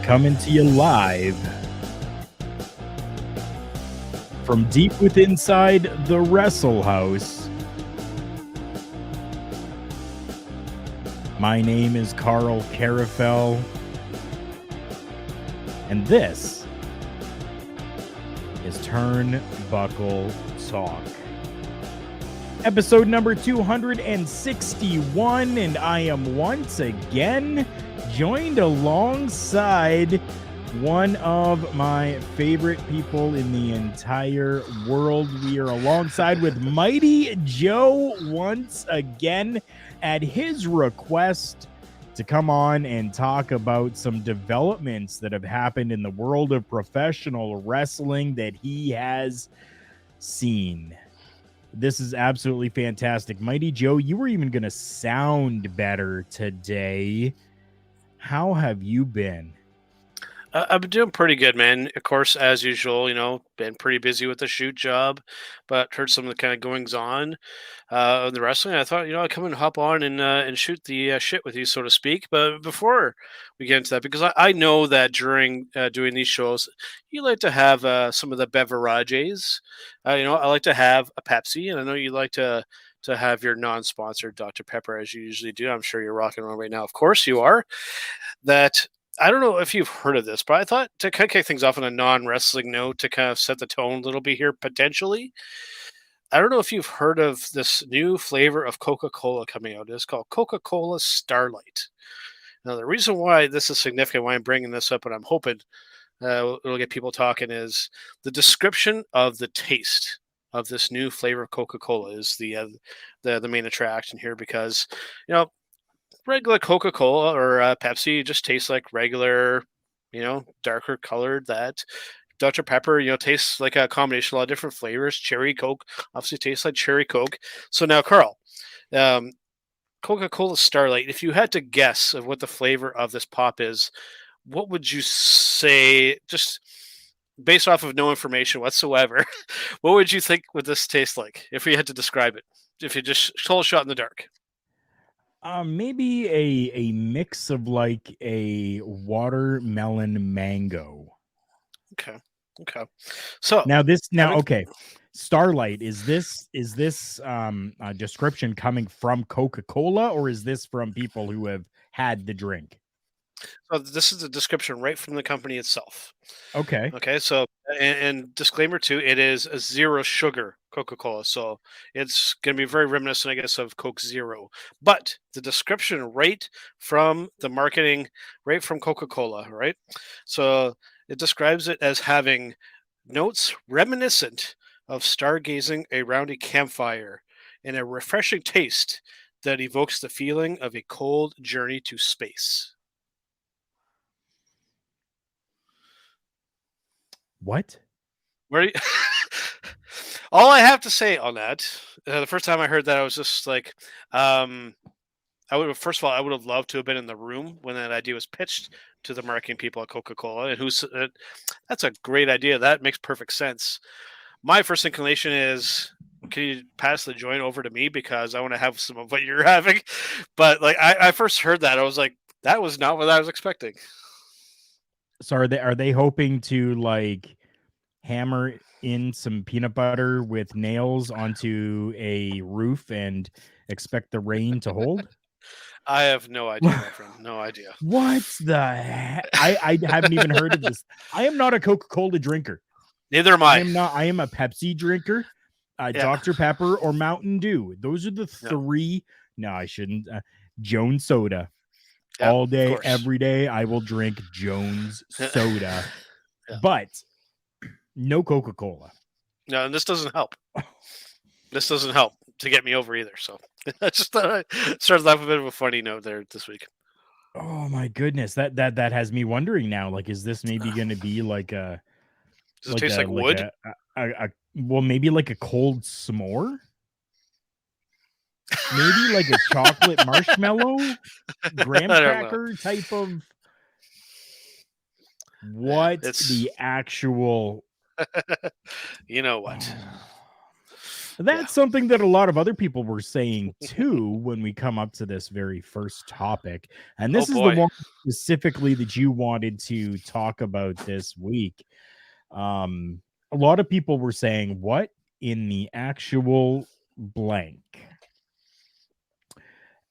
coming to you live from deep within inside the Wrestle House. My name is Karl Karufel, and this is Turnbuckle Talk. Episode number 261, and I am once again joined alongside one of my favorite people in the entire world. We are alongside with Mighty Joe once again at his request to come on and talk about some developments that have happened in the world of professional wrestling that he has seen. This is absolutely fantastic. Mighty Joe, you were even going to sound better today. How have you been? I've been doing pretty good, man. Of course, as usual, been pretty busy with the shoot job, but heard some of the kind of goings on of the wrestling. I thought, I'd come and hop on and shoot the shit with you, so to speak. But before we get into that, because I know that during doing these shows, you like to have some of the beverages. I like to have a Pepsi, and I know you like to have your non-sponsored Dr. Pepper, as you usually do. I'm sure you're rocking on right now. Of course you are. That I don't know if you've heard of this, but I thought to kind of kick things off on a non-wrestling note to kind of set the tone a little bit here, potentially. I don't know if you've heard of this new flavor of Coca-Cola coming out. It's called Coca-Cola Starlight. Now, the reason why this is significant, why I'm bringing this up, and I'm hoping it'll get people talking, is the description of the taste of this new flavor of Coca-Cola is the main attraction here, because regular Coca-Cola or Pepsi just tastes like regular, darker colored. That Dr. Pepper, tastes like a combination of a lot of different flavors. Cherry Coke obviously tastes like cherry Coke. So now, Karl, Coca-Cola Starlight, if you had to guess of what the flavor of this pop is, what would you say, just based off of no information whatsoever, what would you think would this taste like if you had to describe it? If you just total shot in the dark. Maybe a mix of like a watermelon mango. Okay. So okay. Starlight, is this description coming from Coca-Cola, or is this from people who have had the drink? So this is the description right from the company itself. Okay. So and disclaimer too, it is a zero sugar Coca-Cola. So it's going to be very reminiscent, I guess, of Coke Zero. But the description right from the marketing, right from Coca-Cola, right? So it describes it as having notes reminiscent of stargazing around a campfire and a refreshing taste that evokes the feeling of a cold journey to space. What? Where you... All I have to say on that, the first time I heard that, I was just like, I would have loved to have been in the room when that idea was pitched to the marketing people at Coca-Cola, and that's a great idea. That makes perfect sense. My first inclination is, can you pass the joint over to me, because I want to have some of what you're having? But like, I first heard that, I was like, that was not what I was expecting. So are they hoping to like hammer in some peanut butter with nails onto a roof and expect the rain to hold? I have no idea, my friend. No idea. What the heck? I haven't even heard of this. I am not a Coca-Cola drinker. Neither am I. I am a Pepsi drinker, Dr. Pepper or Mountain Dew. Those are the three. No, I shouldn't. Jones Soda. All day, every day, I will drink Jones Soda. But no Coca-Cola. No, and this doesn't help. This doesn't help to get me over either. So I just thought I started off a bit of a funny note there this week. Oh my goodness, that has me wondering now. Like, is this maybe going to be like a? Does it taste like wood? Well, maybe like a cold s'more. Maybe like a chocolate marshmallow, graham cracker type of. What's the actual? You know what? That's something that a lot of other people were saying too when we come up to this very first topic. And this is the one specifically that you wanted to talk about this week. A lot of people were saying, what in the actual blank?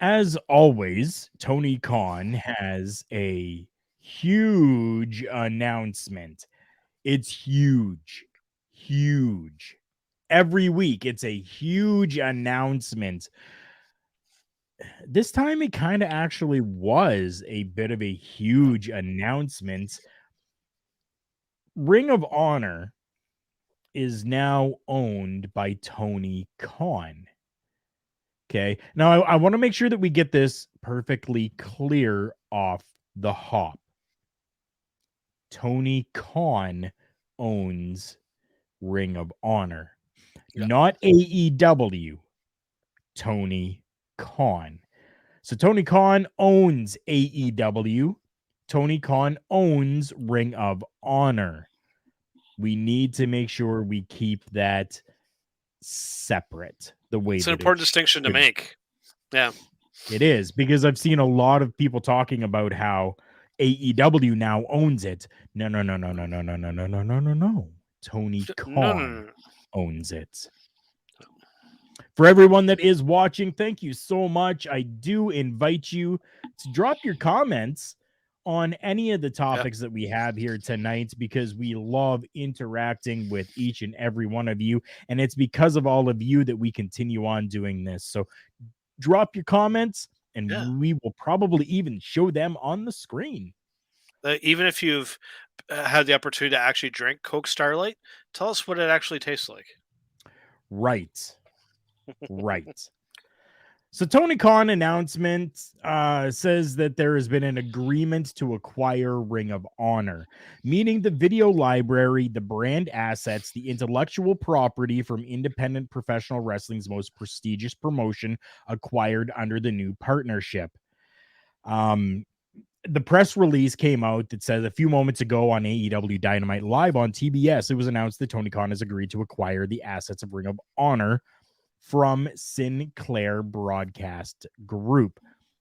As always, Tony Khan has a huge announcement. It's huge, huge. Every week, it's a huge announcement. This time, it kind of actually was a bit of a huge announcement. Ring of Honor is now owned by Tony Khan. Okay. Now, I want to make sure that we get this perfectly clear off the hop. Tony Khan owns Ring of Honor, not AEW. Tony Khan. So Tony Khan owns AEW. Tony Khan owns Ring of Honor. We need to make sure we keep that separate the way it's that an important distinction to make. Yeah. It is, because I've seen a lot of people talking about how AEW now owns it. No. Tony Khan owns it. For everyone that is watching, thank you so much. I do invite you to drop your comments on any of the topics that we have here tonight, because we love interacting with each and every one of you. And it's because of all of you that we continue on doing this. So drop your comments and we will probably even show them on the screen. Even if you've had the opportunity to actually drink Coke Starlight, tell us what it actually tastes like. Right. So Tony Khan announcement says that there has been an agreement to acquire Ring of Honor, meaning the video library, the brand assets, the intellectual property from independent professional wrestling's most prestigious promotion acquired under the new partnership. The press release came out that says a few moments ago on AEW Dynamite Live on TBS, it was announced that Tony Khan has agreed to acquire the assets of Ring of Honor from Sinclair Broadcast Group,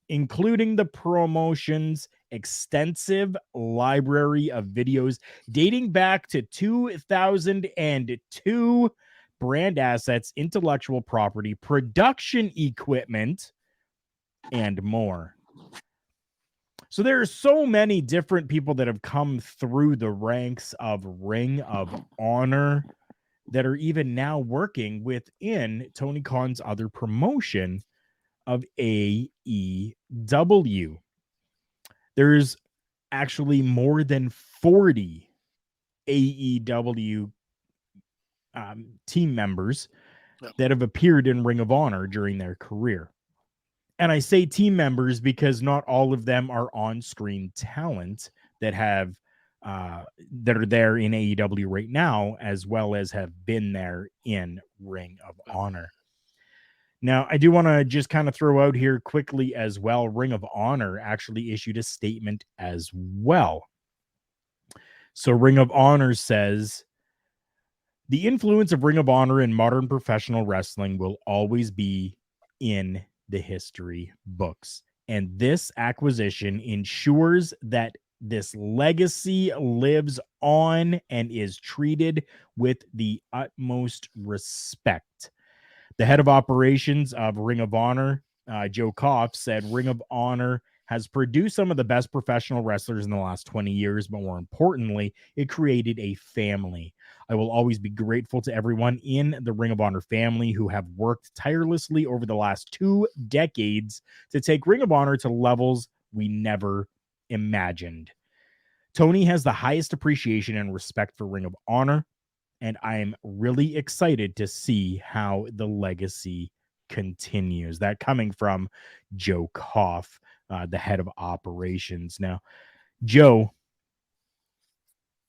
including the promotion's extensive library of videos dating back to 2002, brand assets, intellectual property, production equipment, and more. So there are so many different people that have come through the ranks of Ring of Honor that are even now working within Tony Khan's other promotion of AEW. There's actually more than 40 AEW team members that have appeared in Ring of Honor during their career. And I say team members because not all of them are on-screen talent that have that are there in AEW right now, as well as have been there in Ring of Honor. Now, I do want to just kind of throw out here quickly as well, Ring of Honor actually issued a statement as well. So Ring of Honor says, the influence of Ring of Honor in modern professional wrestling will always be in the history books. And this acquisition ensures that this legacy lives on and is treated with the utmost respect. The head of operations of Ring of Honor, Joe Koff, said Ring of Honor has produced some of the best professional wrestlers in the last 20 years, but more importantly, it created a family. I will always be grateful to everyone in the Ring of Honor family who have worked tirelessly over the last 2 decades to take Ring of Honor to levels we never imagined. Tony has the highest appreciation and respect for Ring of Honor, and I am really excited to see how the legacy continues. That coming from Joe Koff, the head of operations. Now, Joe,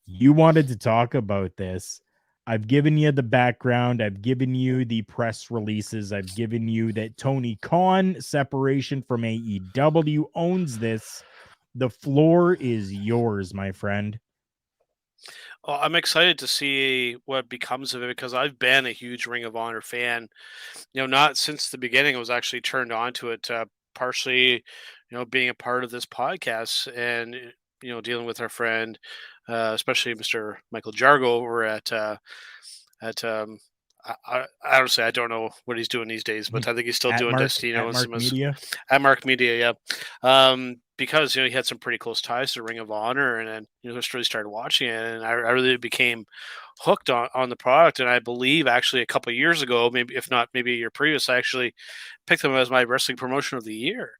you wanted to talk about this. I've given you the background. I've given you the press releases. I've given you that Tony Khan, separation from AEW, owns this. The floor is yours, my friend. Well, I'm excited to see what becomes of it because I've been a huge Ring of Honor fan. Not since the beginning. I was actually turned on to it, partially, being a part of this podcast and dealing with our friend, especially Mr. Michael Jargo over at honestly, I don't know what he's doing these days, but I think he's still At doing Mark Destino at and Mark Media. at Mark Media, yeah. Because he had some pretty close ties to Ring of Honor, and then just really started watching it, and I really became hooked on the product. And I believe actually a couple of years ago, maybe if not maybe a year previous, I actually picked them as my wrestling promotion of the year,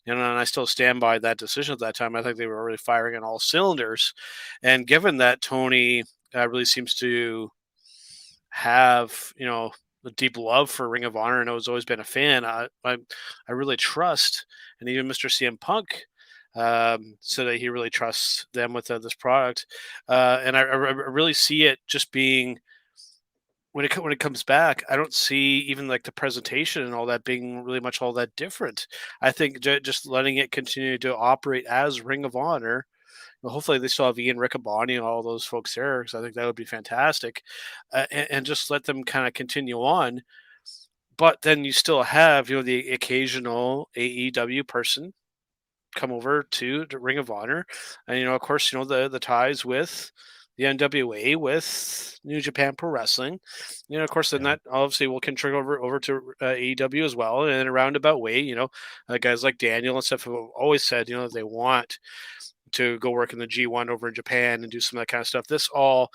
and I still stand by that decision at that time. I think they were really firing on all cylinders, and given that Tony really seems to have a deep love for Ring of Honor and has always been a fan, I really trust, and even Mr. CM Punk so that he really trusts them with this product, and I really see it just being when it comes back. I don't see even like the presentation and all that being really much all that different. I think just letting it continue to operate as Ring of Honor. Well, hopefully they still have Ian Riccaboni and all those folks there, because I think that would be fantastic, and just let them kind of continue on. But then you still have the occasional AEW person come over to Ring of Honor, and of course the ties with the NWA, with New Japan Pro Wrestling, of course then that obviously will contribute over to AEW as well. And in a roundabout way, guys like Daniel and stuff have always said that they want to go work in the G1 over in Japan and do some of that kind of stuff. This all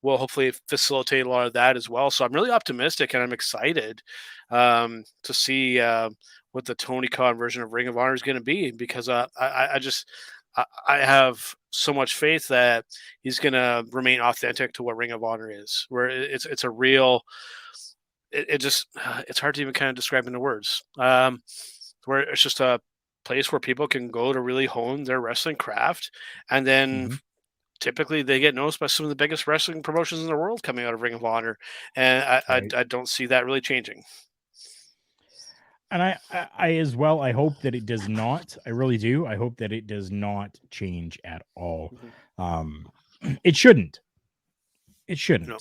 will hopefully facilitate a lot of that as well. So I'm really optimistic, and I'm excited to see what the Tony Khan version of Ring of Honor is going to be, because I have so much faith that he's going to remain authentic to what Ring of Honor is, where it's a real, it's hard to even kind of describe in the words, where it's just a place where people can go to really hone their wrestling craft, and then typically they get noticed by some of the biggest wrestling promotions in the world coming out of Ring of Honor, and I don't see that really changing. And I as well, I hope that it does not. I really do. I hope that it does not change at all. It shouldn't. It shouldn't. No.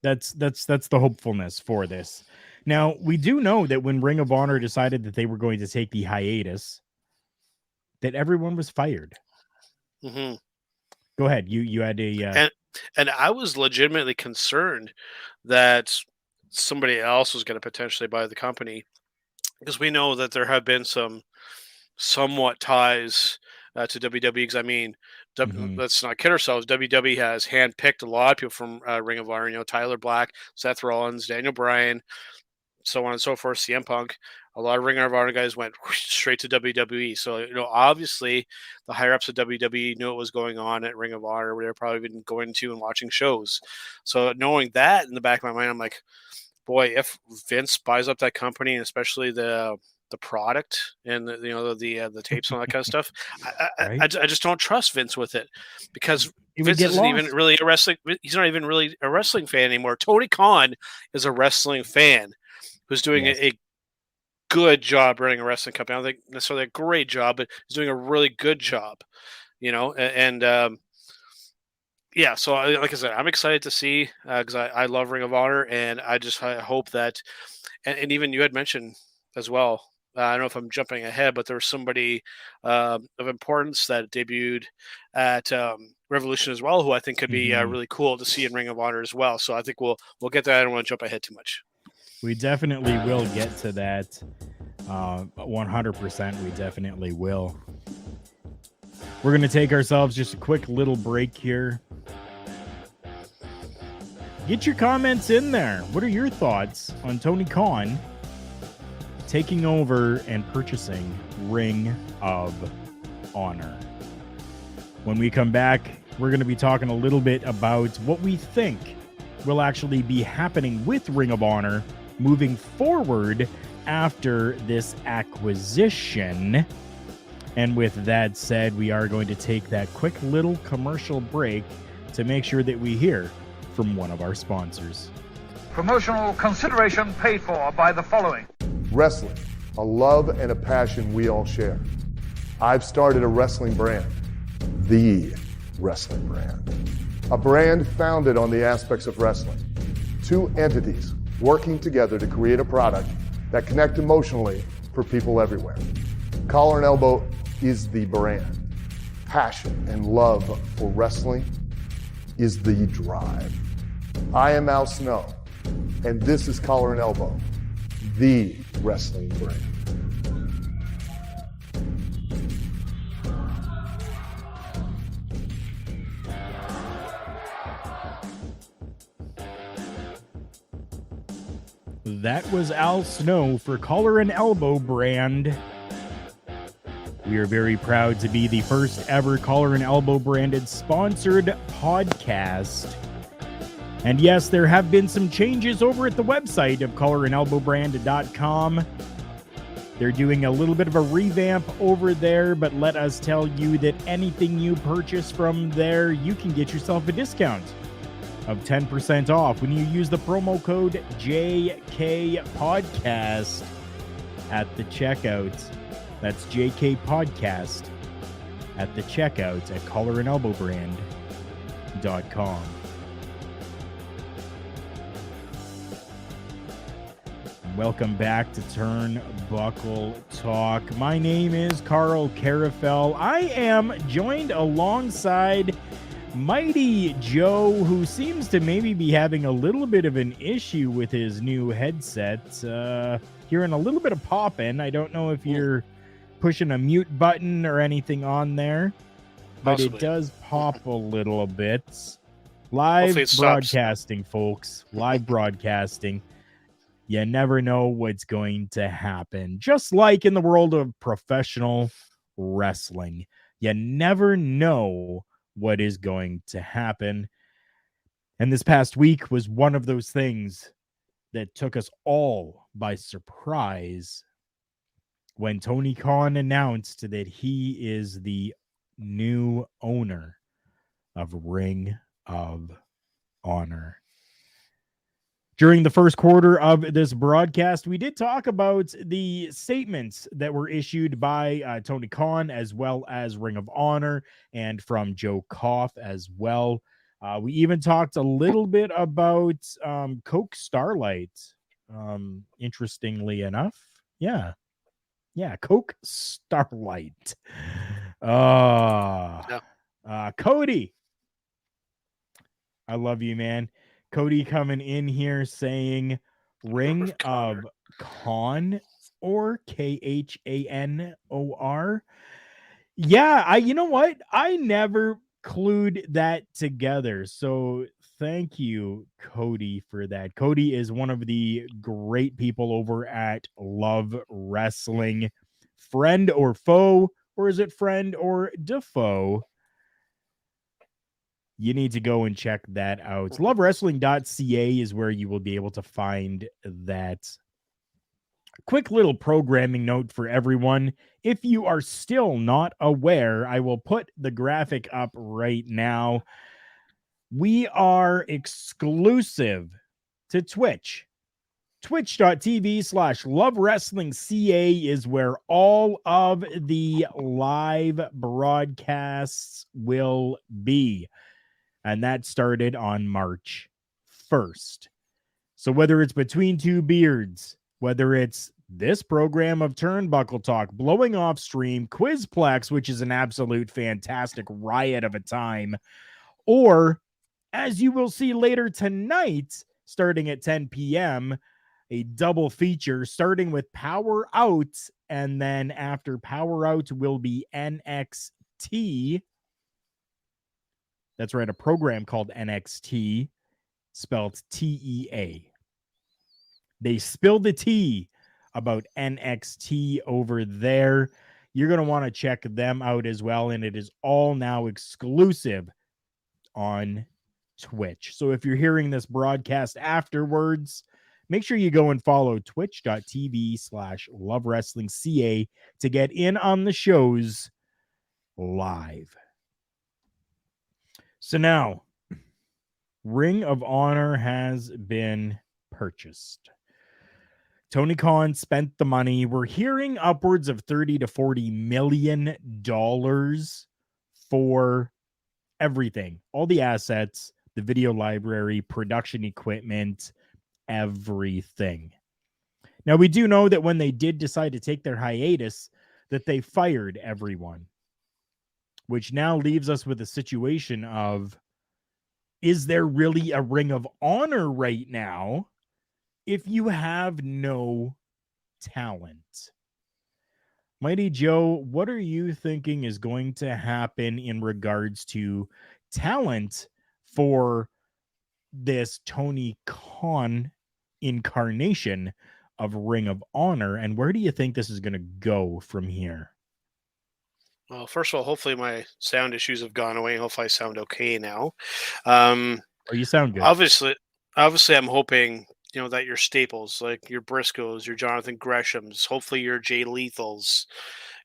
That's the hopefulness for this. Now, we do know that when Ring of Honor decided that they were going to take the hiatus, that everyone was fired. Mm-hmm. Go ahead. You had a and I was legitimately concerned that somebody else was going to potentially buy the company, because we know that there have been some somewhat ties to WWE. Because I mean, let's not kid ourselves. WWE has handpicked a lot of people from Ring of Honor. Tyler Black, Seth Rollins, Daniel Bryan, so on and so forth. CM Punk. A lot of Ring of Honor guys went straight to WWE. So, obviously the higher ups of WWE knew what was going on at Ring of Honor. They were probably been going to and watching shows. So knowing that in the back of my mind, I'm like, boy, if Vince buys up that company, and especially the product and the tapes and all that kind of stuff, I just don't trust Vince with it, because Vince isn't even really a wrestling. He's not even really a wrestling fan anymore. Tony Khan is a wrestling fan who's doing a good job running a wrestling company. I don't think necessarily a great job, but he's doing a really good job, and yeah. So like I said, I'm excited to see, because I love Ring of Honor, and I hope that, and even you had mentioned as well, I don't know if I'm jumping ahead, but there was somebody of importance that debuted at Revolution as well, who I think could be really cool to see in Ring of Honor as well. So I think we'll get that. I don't want to jump ahead too much. We definitely will get to that. 100%. We definitely will. We're going to take ourselves just a quick little break here. Get your comments in there. What are your thoughts on Tony Khan taking over and purchasing Ring of Honor? When we come back, we're going to be talking a little bit about what we think will actually be happening with Ring of Honor moving forward after this acquisition. And with that said, we are going to take that quick little commercial break to make sure that we hear from one of our sponsors. Promotional consideration paid for by the following. Wrestling, a love and a passion we all share. I've started a wrestling brand, the wrestling brand. a brand founded on the aspects of wrestling. Two entities working together to create a product that connect emotionally for people everywhere. Collar and Elbow is the brand. Passion and love for wrestling is the drive. I am Al Snow, and this is Collar and Elbow, the wrestling brand. That was Al Snow for Collar and Elbow brand. We are very proud to be the first ever Collar and Elbow branded sponsored podcast. And yes, there have been some changes over at the website of collarandelbowbrand.com. They're doing a little bit of a revamp over there, but let us tell you that anything you purchase from there, you can get yourself a discount of 10% off when you use the promo code JKPodcast at the checkout. That's JK Podcast at the checkout at collarandelbowbrand.com. Welcome back to Turnbuckle Talk. My name is Karl Karufel. I am joined alongside Mighty Joe, who seems to maybe be having a little bit of an issue with his new headset. Hearing a little bit of popping. I don't know if you're pushing a mute button or anything on there, but Possibly. It does pop a little bit. Live broadcasting, folks. Live broadcasting. You never know what's going to happen. Just like in the world of professional wrestling, you never know what is going to happen. And this past week was one of those things that took us all by surprise when Tony Khan announced that he is the new owner of Ring of Honor. During the first quarter of this broadcast, we did talk about the statements that were issued by Tony Khan, as well as Ring of Honor, and from Joe Koff as well. We even talked a little bit about Coke Starlight, interestingly enough. Yeah, Coke Starlight. Cody, I love you, man. Cody coming in here saying Ring of Con or Khanor. Yeah, you know what? I never clued that together. So thank you, Cody, for that. Cody is one of the great people over at Love Wrestling. Friend or foe, or is it friend or defoe? You need to go and check that out. LoveWrestling.ca is where you will be able to find that. Quick little programming note for everyone. If you are still not aware, I will put the graphic up right now. We are exclusive to Twitch. Twitch.tv/LoveWrestlingCA is where all of the live broadcasts will be. And that started on March 1st. So whether it's Between Two Beards, whether it's this program of Turnbuckle Talk, Blowing Off Stream, Quizplex, which is an absolute fantastic riot of a time, or as you will see later tonight, starting at 10 p.m., a double feature starting with Power Out, and then after Power Out will be NXT. That's right, a program called NXT, spelled TEA. They spilled the tea about NXT over there. You're going to want to check them out as well, and it is all now exclusive on Twitch. So if you're hearing this broadcast afterwards, make sure you go and follow twitch.tv/LoveWrestlingCA to get in on the shows live. So now, Ring of Honor has been purchased. Tony Khan spent the money. We're hearing upwards of $30 to $40 million for everything, all the assets, the video library, production equipment, everything. Now, we do know that when they did decide to take their hiatus, that they fired everyone, which now leaves us with a situation of, is there really a Ring of Honor right now if you have no talent? Mighty Joe, what are you thinking is going to happen in regards to talent for this Tony Khan incarnation of Ring of Honor, and where do you think this is going to go from here? Well, first of all, hopefully my sound issues have gone away. Hopefully I sound okay now. Oh, you sound good. Obviously, I'm hoping that your staples, like your Briscoes, your Jonathan Greshams, hopefully your Jay Lethals,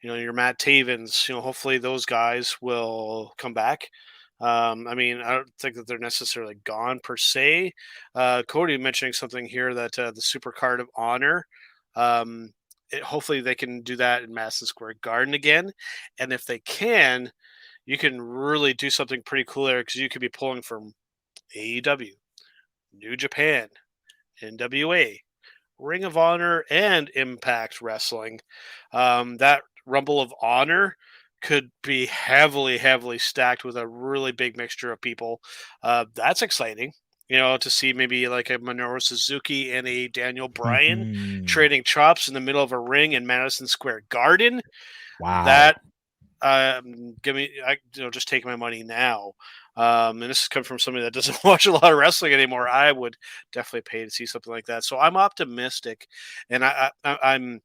your Matt Tavens, hopefully those guys will come back. I don't think that they're necessarily gone per se. Cody mentioning something here that the Super Card of Honor, hopefully they can do that in Madison Square Garden again. And if they can, you can really do something pretty cool there, because you could be pulling from AEW, New Japan, NWA, Ring of Honor, and Impact Wrestling. That Rumble of Honor could be heavily stacked with a really big mixture of people. That's exciting. To see maybe like a Minoru Suzuki and a Daniel Bryan trading chops in the middle of a ring in Madison Square Garden. Wow. That just take my money now. And this is coming from somebody that doesn't watch a lot of wrestling anymore. I would definitely pay to see something like that. So I'm optimistic, and I'm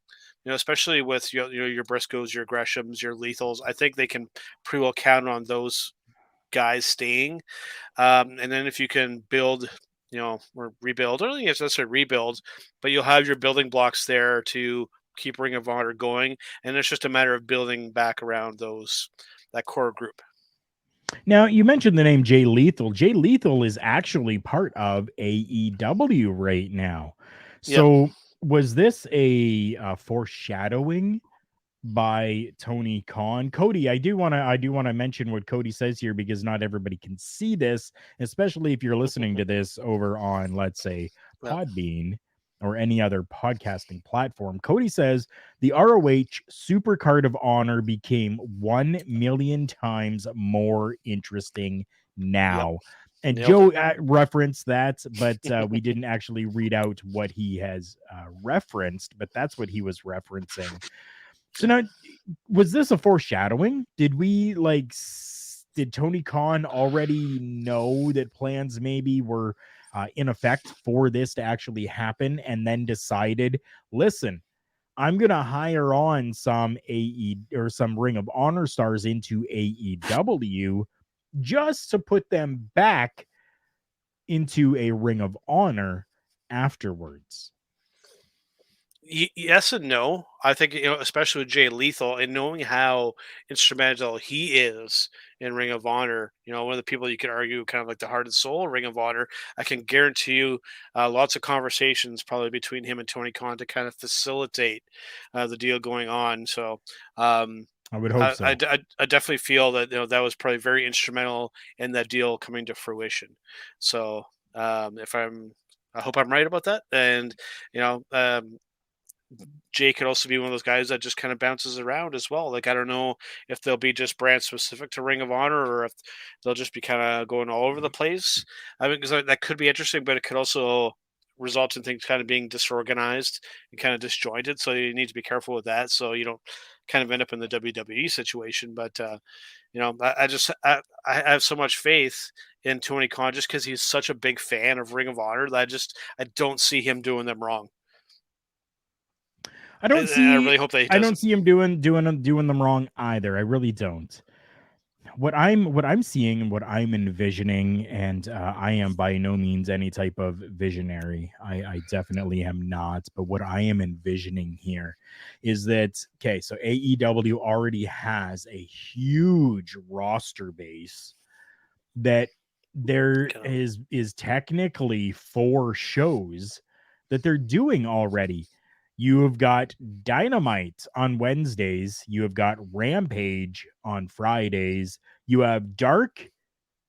especially with your Briscoes, your Greshams, your Lethals. I think they can pretty well count on those guys staying. And then if you can build, or rebuild, I don't think it's necessarily rebuild, but you'll have your building blocks there to keep Ring of Honor going, and it's just a matter of building back around that core group. Now, you mentioned the name Jay Lethal. Jay Lethal is actually part of AEW right now. So was this a foreshadowing by Tony Khan? Cody, I do want to mention what Cody says here, because not everybody can see this, especially if you're listening to this over on, let's say, Podbean or any other podcasting platform. Cody says the ROH Super Card of Honor became 1 million times more interesting now. And Joe referenced that, but we didn't actually read out what he has referenced, but that's what he was referencing. So now, was this a foreshadowing? Did Tony Khan already know that plans maybe were in effect for this to actually happen, and then decided, listen, I'm going to hire on some some Ring of Honor stars into AEW just to put them back into a Ring of Honor afterwards? Yes and no. I think, especially with Jay Lethal, and knowing how instrumental he is in Ring of Honor, one of the people you could argue kind of like the heart and soul of Ring of Honor, I can guarantee you lots of conversations probably between him and Tony Khan to kind of facilitate the deal going on. So I would hope so. I definitely feel that that was probably very instrumental in that deal coming to fruition. So I hope I'm right about that. And Jay could also be one of those guys that just kind of bounces around as well. Like, I don't know if they'll be just brand specific to Ring of Honor, or if they'll just be kind of going all over the place. I mean, because that could be interesting, but it could also result in things kind of being disorganized and kind of disjointed. So you need to be careful with that, so you don't kind of end up in the WWE situation. But I have so much faith in Tony Khan, just because he's such a big fan of Ring of Honor, that I don't see him doing them wrong. I really hope that he doesn't. I don't see him doing them wrong either. I really don't. What I'm seeing and what I'm envisioning, and I am by no means any type of visionary. I definitely am not. But what I am envisioning here is that, okay, so AEW already has a huge roster base that there is technically 4 shows that they're doing already. You have got Dynamite on Wednesdays. You have got Rampage on Fridays. You have Dark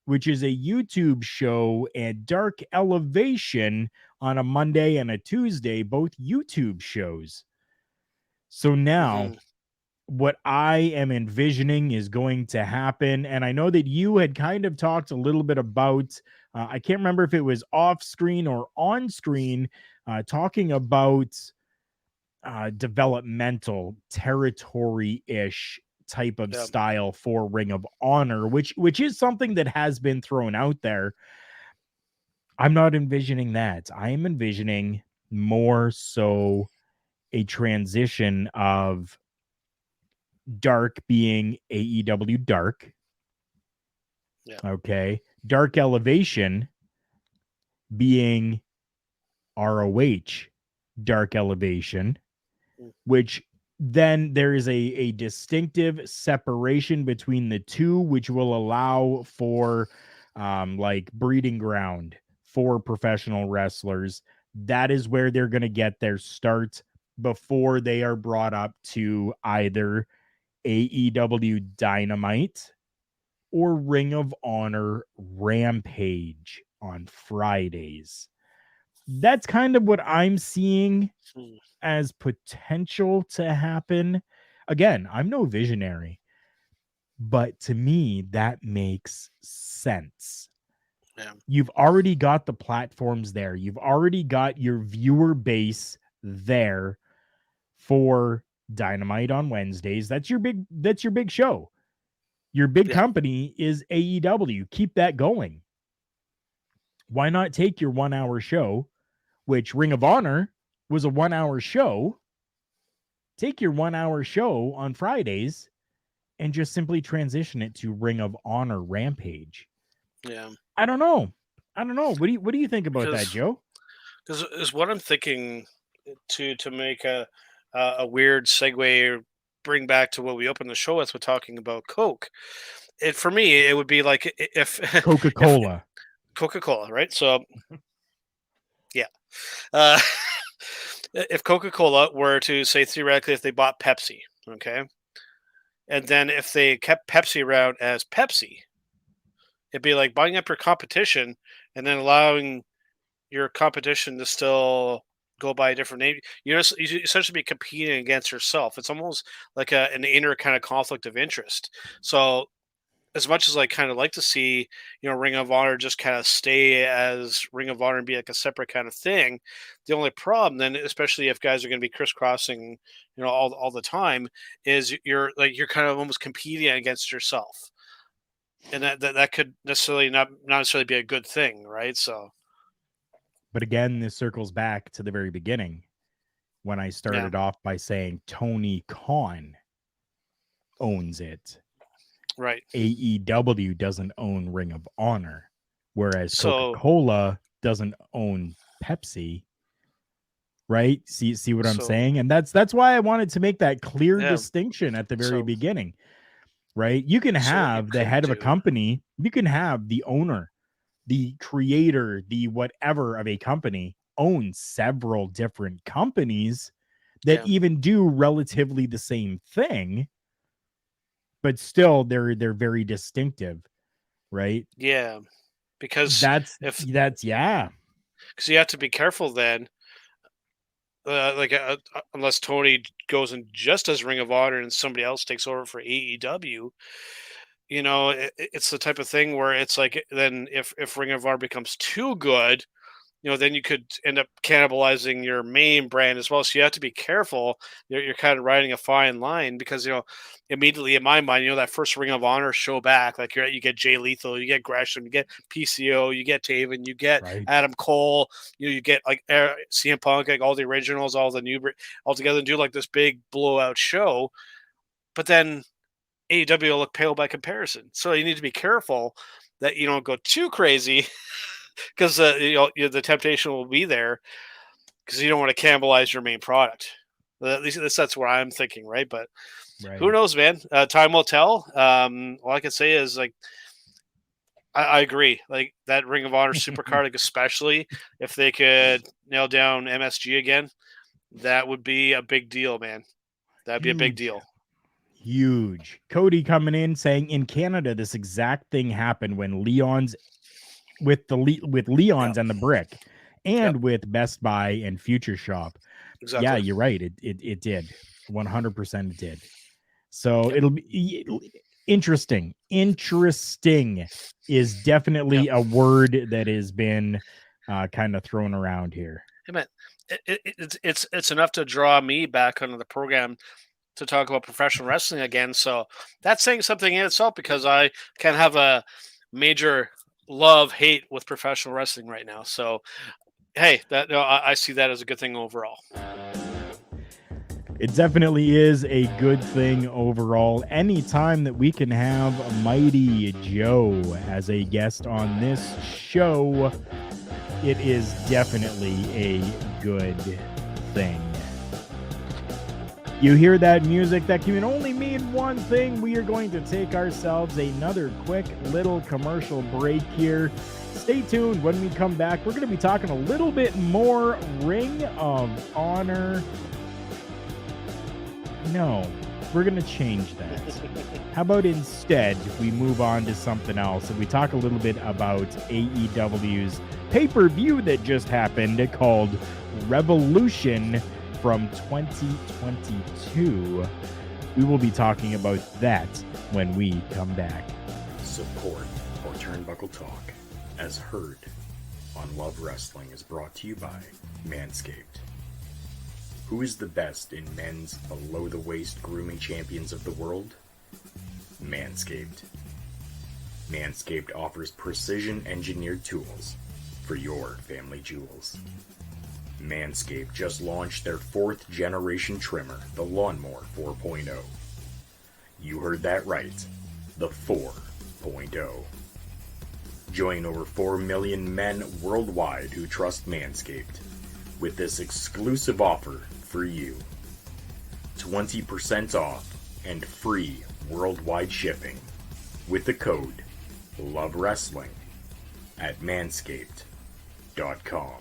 which is a YouTube show, and Dark Elevation on a Monday and a Tuesday, both YouTube shows. So now what I am envisioning is going to happen, and I know that you had kind of talked a little bit about, I can't remember if it was off screen or on screen, talking about developmental territory-ish type of style for Ring of Honor, which is something that has been thrown out there. I'm not envisioning that. I am envisioning more so a transition of Dark being AEW Dark. Yeah. Okay. Dark Elevation being ROH Dark Elevation, which then there is a distinctive separation between the two, which will allow for like breeding ground for professional wrestlers. That is where they're going to get their start before they are brought up to either AEW Dynamite or Ring of Honor Rampage on Fridays. That's kind of what I'm seeing as potential to happen. Again, I'm no visionary, but to me, that makes sense. Yeah. You've already got the platforms there. You've already got your viewer base there for Dynamite on Wednesdays. That's your big show. Your big company is AEW. Keep that going. Why not take your 1 hour show, which Ring of Honor was a 1 hour show? Take your 1 hour show on Fridays and just simply transition it to Ring of Honor Rampage. Yeah. I don't know. What do you think about that, Joe? Because is what I'm thinking to make a weird segue, bring back to what we opened the show with talking about Coke. For me, it would be like if Coca-Cola. Coca-Cola, right? So, yeah. If Coca-Cola were to say theoretically, if they bought Pepsi, okay, and then if they kept Pepsi around as Pepsi, it'd be like buying up your competition and then allowing your competition to still go by a different name. You essentially be competing against yourself. It's almost like an inner kind of conflict of interest. So as much as I kind of like to see, Ring of Honor just kind of stay as Ring of Honor and be like a separate kind of thing, the only problem then, especially if guys are going to be crisscrossing, all the time, is you're kind of almost competing against yourself, and that could necessarily not necessarily be a good thing, right? So, but again, this circles back to the very beginning when I started off by saying Tony Khan owns it. Right. AEW doesn't own Ring of Honor, whereas Coca-Cola doesn't own Pepsi. Right? See what I'm saying? And that's why I wanted to make that clear distinction at the very beginning. Right? You can have the head of a company, you can have the owner, the creator, the whatever of a company own several different companies that even do relatively the same thing, but still they're very distinctive, right? Yeah, because that's because you have to be careful then. Unless Tony goes and just does Ring of Honor and somebody else takes over for AEW, it's the type of thing where it's like, then if Ring of Honor becomes too good, then you could end up cannibalizing your main brand as well. So you have to be careful. You're kind of riding a fine line because, immediately in my mind, that first Ring of Honor show back, like you get Jay Lethal, you get Gresham, you get PCO, you get Taven, you get Adam Cole, you get like CM Punk, like all the originals, all the new, all together, and do like this big blowout show. But then AEW will look pale by comparison. So you need to be careful that you don't go too crazy. Because the temptation will be there because you don't want to cannibalize your main product. At least that's what I'm thinking, right? But who knows, man? Time will tell. All I can say is, like, I agree. Like, that Ring of Honor Supercard, like, especially if they could nail down MSG again, that would be a big deal, man. That'd be a big deal. huge. Cody coming in saying in Canada, this exact thing happened when Leon's with Leon's and the Brick and with Best Buy and Future Shop. Exactly. Yeah, you're right. It did. 100% it did. So it'll be interesting. Interesting is definitely a word that has been kind of thrown around here. Hey, man, it's enough to draw me back onto the program to talk about professional wrestling again. So that's saying something in itself, because I can have a major love-hate with professional wrestling right now. So, hey, I see that as a good thing overall. It definitely is a good thing overall. Anytime that we can have Mighty Joe as a guest on this show, it is definitely a good thing. You hear that music? That can only mean one thing. We are going to take ourselves another quick little commercial break here. Stay tuned. When we come back, we're going to be talking a little bit more Ring of Honor. No, we're going to change that. How about instead we move on to something else and we talk a little bit about AEW's pay-per-view that just happened called Revolution from 2022. We will be talking about that when we come back. Support for Turnbuckle Talk, as heard on Love Wrestling, is brought to you by Manscaped. Who is the best in men's below-the-waist grooming champions of the world? Manscaped. Manscaped offers precision-engineered tools for your family jewels. Manscaped just launched their 4th generation trimmer, the Lawnmower 4.0. You heard that right, the 4.0. Join over 4 million men worldwide who trust Manscaped with this exclusive offer for you. 20% off and free worldwide shipping with the code LOVEWRESTLING at manscaped.com.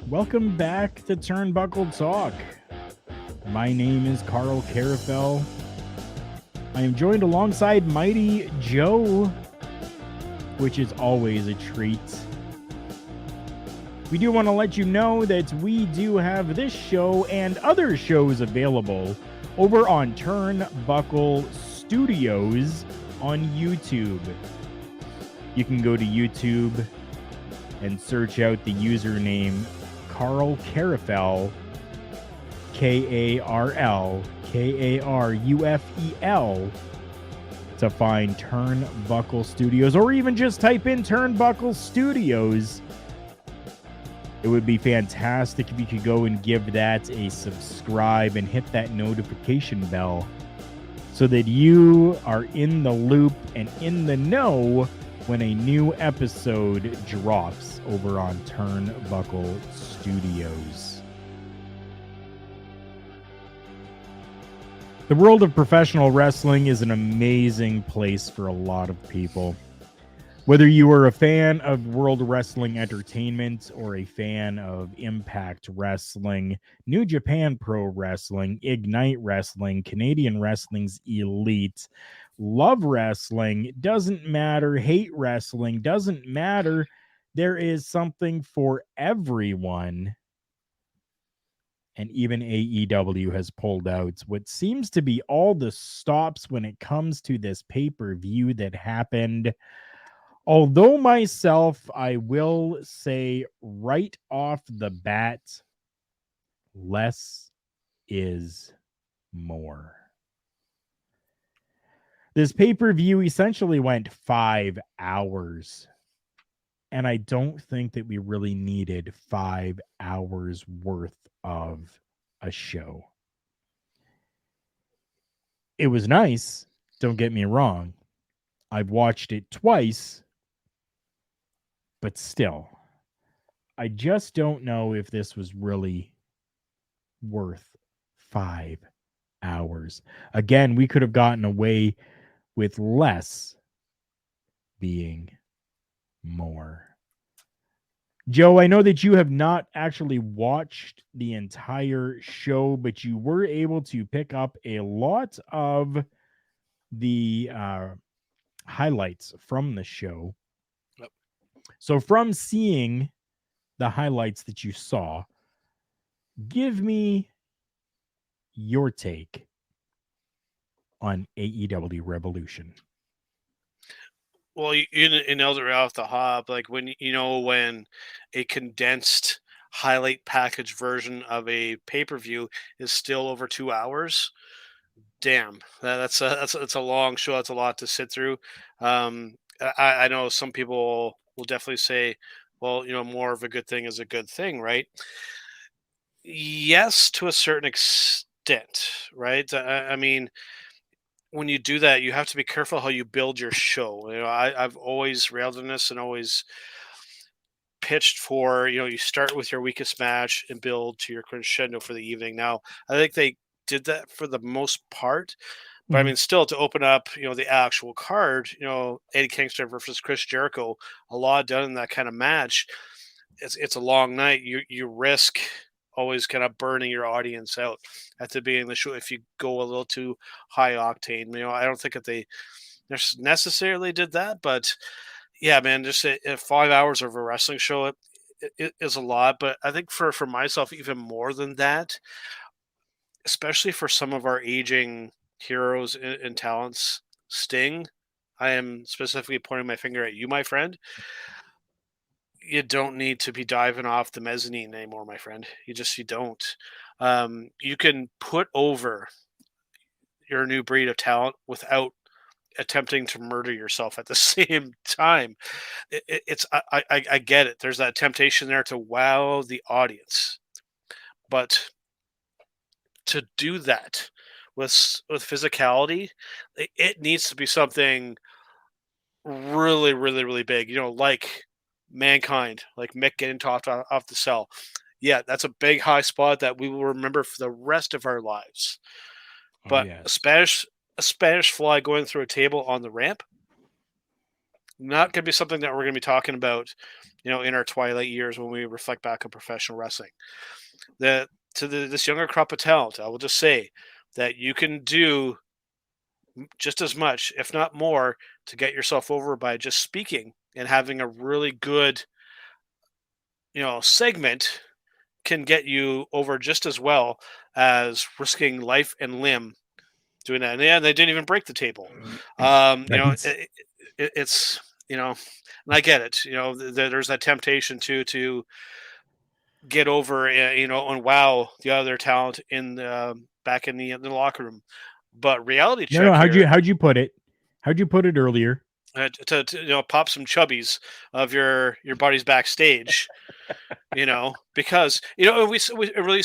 Welcome back to Turnbuckle Talk. My name is Karl Karufel. I am joined alongside Mighty Joe, which is always a treat. We do want to let you know that we do have this show and other shows available over on Turnbuckle Studios on YouTube. You can go to YouTube and search out the username Karl Karufel, KarlKarufel, to find Turnbuckle Studios, or even just type in Turnbuckle Studios. It would be fantastic if you could go and give that a subscribe and hit that notification bell so that you are in the loop and in the know when a new episode drops over on Turnbuckle Studios. The world of professional wrestling is an amazing place for a lot of people. Whether you are a fan of World Wrestling Entertainment or a fan of Impact Wrestling, New Japan Pro Wrestling, Ignite Wrestling, Canadian Wrestling's Elite, love wrestling, doesn't matter, hate wrestling, doesn't matter, there is something for everyone. And even AEW has pulled out what seems to be all the stops when it comes to this pay-per-view that happened. Although myself, I will say right off the bat, less is more. This pay-per-view essentially went 5 hours. And I don't think that we really needed 5 hours worth of a show. It was nice, don't get me wrong. I've watched it twice. But still, I just don't know if this was really worth 5 hours. Again, we could have gotten away with less being more. Joe, I know that you have not actually watched the entire show, but you were able to pick up a lot of the highlights from the show. Yep. So from seeing the highlights that you saw, give me your take on AEW Revolution. Well, you nailed it right off the hop. Like when when a condensed highlight package version of a pay-per-view is still over 2 hours. Damn, that's a long show. That's a lot to sit through. I know some people will definitely say, well, more of a good thing is a good thing, right? Yes, to a certain extent, right? I mean, when you do that, you have to be careful how you build your show. I've always railed on this and always pitched for, you start with your weakest match and build to your crescendo for the evening. Now, I think they did that for the most part, but I mean, still to open up, the actual card, Eddie Kingston versus Chris Jericho, a lot done in that kind of match. It's a long night. You risk always kind of burning your audience out at the beginning of the show if you go a little too high octane. I don't think that they necessarily did that, but yeah, man, just 5 hours of a wrestling show it is a lot. But I think for myself, even more than that, especially for some of our aging heroes and talents, Sting. I am specifically pointing my finger at you, my friend. You don't need to be diving off the mezzanine anymore, my friend. You don't. You can put over your new breed of talent without attempting to murder yourself at the same time. I get it. There's that temptation there to wow the audience, but to do that with physicality, it needs to be something really, really, really big. Like Mankind, like Mick getting tossed off the cell. Yeah, that's a big high spot that we will remember for the rest of our lives. But yes. a Spanish fly going through a table on the ramp, not going to be something that we're going to be talking about, in our twilight years when we reflect back on professional wrestling. This younger crop of talent, I will just say that you can do just as much, if not more, to get yourself over by just speaking and having a really good, segment can get you over just as well as risking life and limb doing that. And yeah, they didn't even break the table. It's and I get it. There's that temptation to get over, and wow the other talent in back in the locker room. But reality check. No. How'd you put it? How'd you put it earlier? To pop some chubbies of your buddies backstage, because we really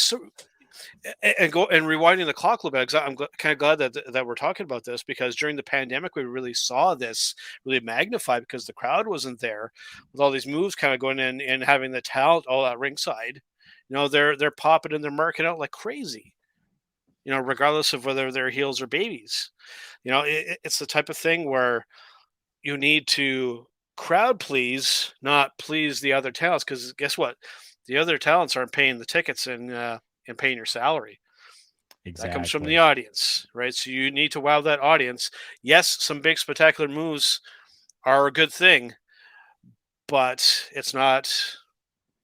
and go and rewinding the clock a little bit. I'm kind of glad that we're talking about this, because during the pandemic we really saw this really magnified because the crowd wasn't there with all these moves kind of going in and having the talent all at ringside. They're popping and they're marking out like crazy. Regardless of whether they're heels or babies. It's the type of thing where you need to crowd please, not please the other talents, because guess what? The other talents aren't paying the tickets and paying your salary. Exactly. That comes from the audience, right? So you need to wow that audience. Yes, some big spectacular moves are a good thing, but it's not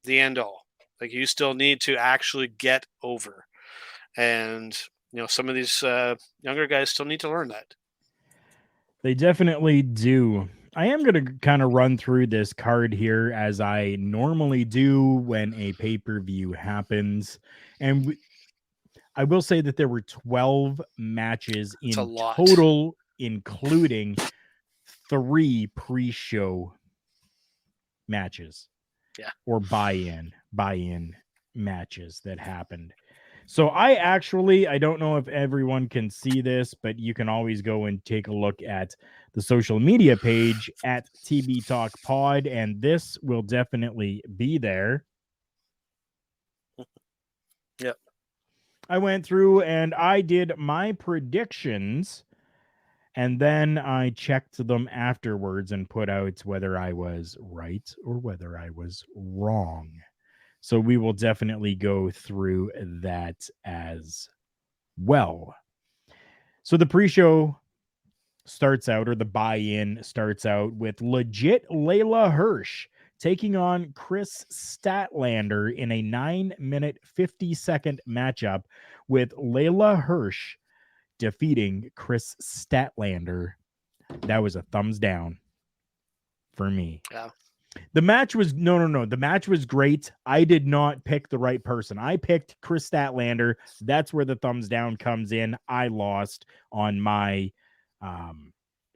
the end all. Like, you still need to actually get over. And some of these younger guys still need to learn that. They definitely do. I am going to kind of run through this card here as I normally do when a pay-per-view happens. And I will say that there were 12 matches in total, including 3 pre-show matches. Yeah. Or buy-in matches that happened. So I don't know if everyone can see this, but you can always go and take a look at the social media page at TB Talk Pod, and this will definitely be there. Yep. I went through and I did my predictions And then I checked them afterwards and put out whether I was right or whether I was wrong. So we will definitely go through that as well. So the pre-show starts out, or the buy-in starts out, with legit Layla Hirsch taking on Chris Statlander in a 9-minute 50-second matchup, with Layla Hirsch defeating Chris Statlander. That was a thumbs down for me. Yeah. The match was no. The match was great. I did not pick the right person. I picked Chris Statlander. That's where the thumbs down comes in. I lost on my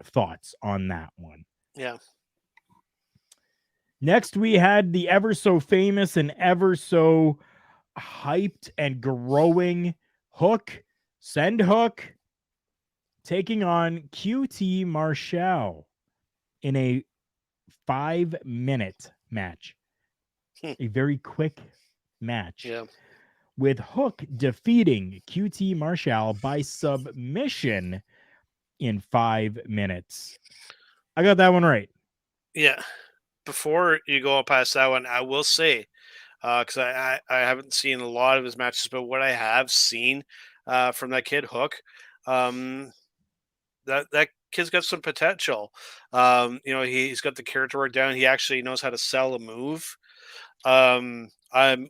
thoughts on that one. Yeah. Next, we had the ever so famous and ever so hyped and growing Hook, Send Hook, taking on QT Marshall in a 5-minute match. A very quick match. Yeah. With Hook defeating QT Marshall by submission in 5 minutes. I got that one right. Yeah. Before you go past that one, I will say, because I haven't seen a lot of his matches, but what I have seen from that kid Hook, that kid's got some potential. He's got the character work down. He actually knows how to sell a move. I'm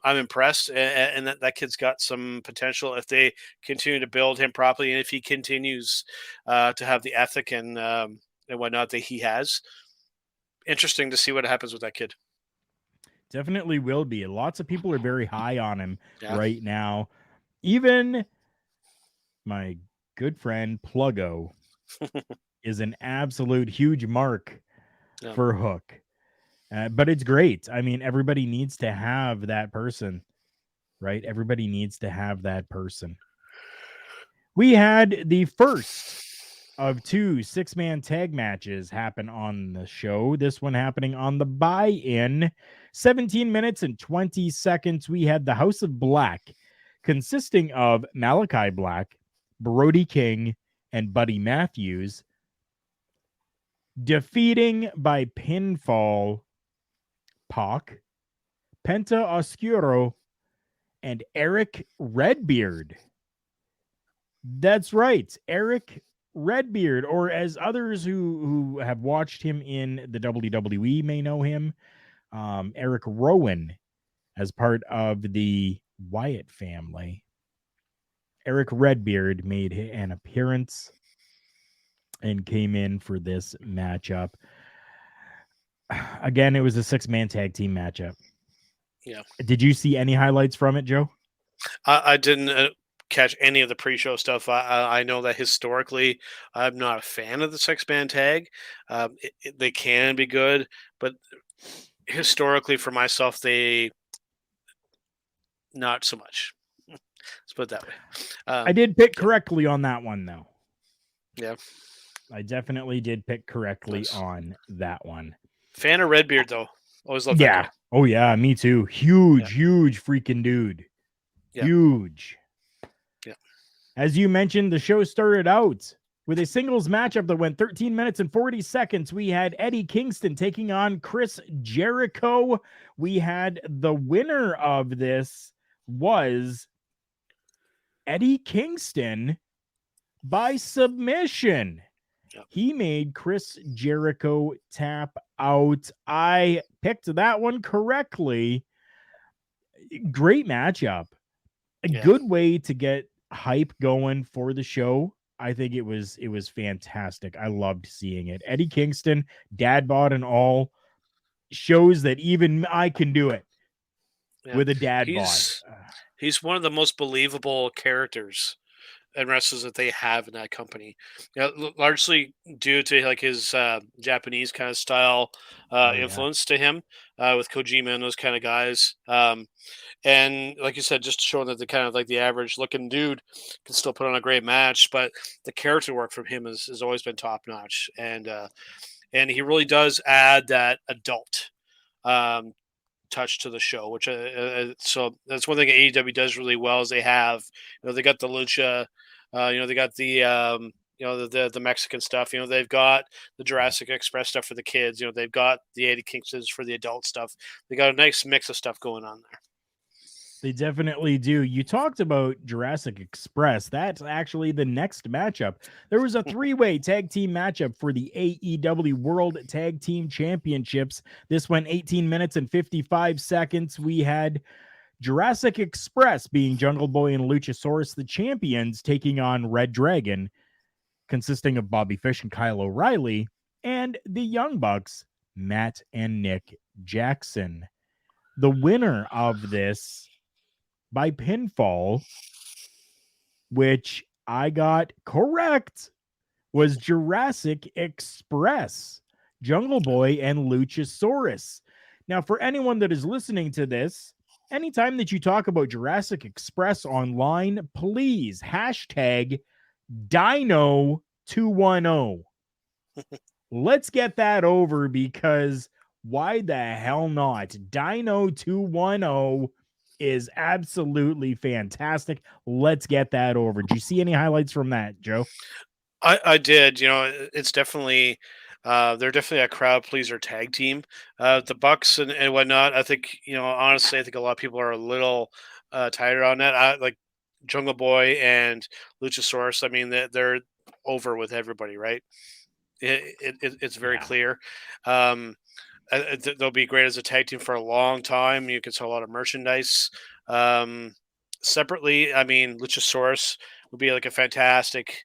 impressed, and that kid's got some potential if they continue to build him properly, and if he continues to have the ethic and whatnot that he has. Interesting to see what happens with that kid. Definitely will be. Lots of people are very high on him right now. Even my good friend Pluggo is an absolute huge mark for Hook. But it's great. I mean, everybody needs to have that person, right? Everybody needs to have that person. We had the first of 2 6-man tag matches happen on the show. This one happening on the buy-in. 17 minutes and 20 seconds. We had the House of Black, consisting of Malachi Black, Brody King, and Buddy Matthews, defeating by pinfall Pac, Penta Oscuro, and Eric Redbeard. That's right, Eric Redbeard, or as others who have watched him in the WWE may know him, Eric Rowan, as part of the Wyatt family. Eric Redbeard made an appearance and came in for this matchup. Again, it was a 6-man tag team matchup. Yeah. Did you see any highlights from it, Joe? I didn't catch any of the pre-show stuff. I know that historically, I'm not a fan of the 6-man tag. They can be good, but historically, for myself, they not so much. Let's put it that way. I did pick correctly on that one, though. Yeah. I definitely did pick correctly on that one. Fan of Redbeard, though. Always love that guy. Oh, yeah, me too. Huge freaking dude. Yeah. Huge. Yeah. As you mentioned, the show started out with a singles matchup that went 13 minutes and 40 seconds. We had Eddie Kingston taking on Chris Jericho. We had the winner of this was Eddie Kingston by submission. Yep. He made Chris Jericho tap out. I picked that one correctly. Great matchup. A good way to get hype going for the show. I think it was fantastic. I loved seeing it. Eddie Kingston, dad bod and all, shows that even I can do it with a dad bod. He's one of the most believable characters and wrestlers that they have in that company. Largely due to like his Japanese kind of style influence to him with Kojima and those kind of guys. And like you said, just showing that the kind of like the average looking dude can still put on a great match, but the character work from him has always been top notch. And he really does add that adult touch to the show, which so that's one thing AEW does really well is they have, they got the lucha, they got the the Mexican stuff. They've got the Jurassic Express stuff for the kids. They've got the Eddie Kingston's for the adult stuff. They got a nice mix of stuff going on there. They definitely do. You talked about Jurassic Express. That's actually the next matchup. There was a three-way tag team matchup for the AEW World Tag Team Championships. This went 18 minutes and 55 seconds. We had Jurassic Express being Jungle Boy and Luchasaurus, the champions, taking on Red Dragon, consisting of Bobby Fish and Kyle O'Reilly, and the Young Bucks, Matt and Nick Jackson. The winner of this by pinfall, which I got correct, was Jurassic Express, Jungle Boy and Luchasaurus. Now, for anyone that is listening to this, anytime that you talk about Jurassic Express online, please hashtag Dino210. Let's get that over, because why the hell not? Dino210 is absolutely fantastic. Let's get that over. Did you see any highlights from that, Joe? I did. It's definitely they're definitely a crowd pleaser tag team. The Bucks and whatnot. I think honestly, I think a lot of people are a little tired on that. I like Jungle Boy and Luchasaurus. I mean, they're over with everybody, right? It's very clear. They'll be great as a tag team for a long time. You can sell a lot of merchandise. Separately, I mean, Luchasaurus would be like a fantastic,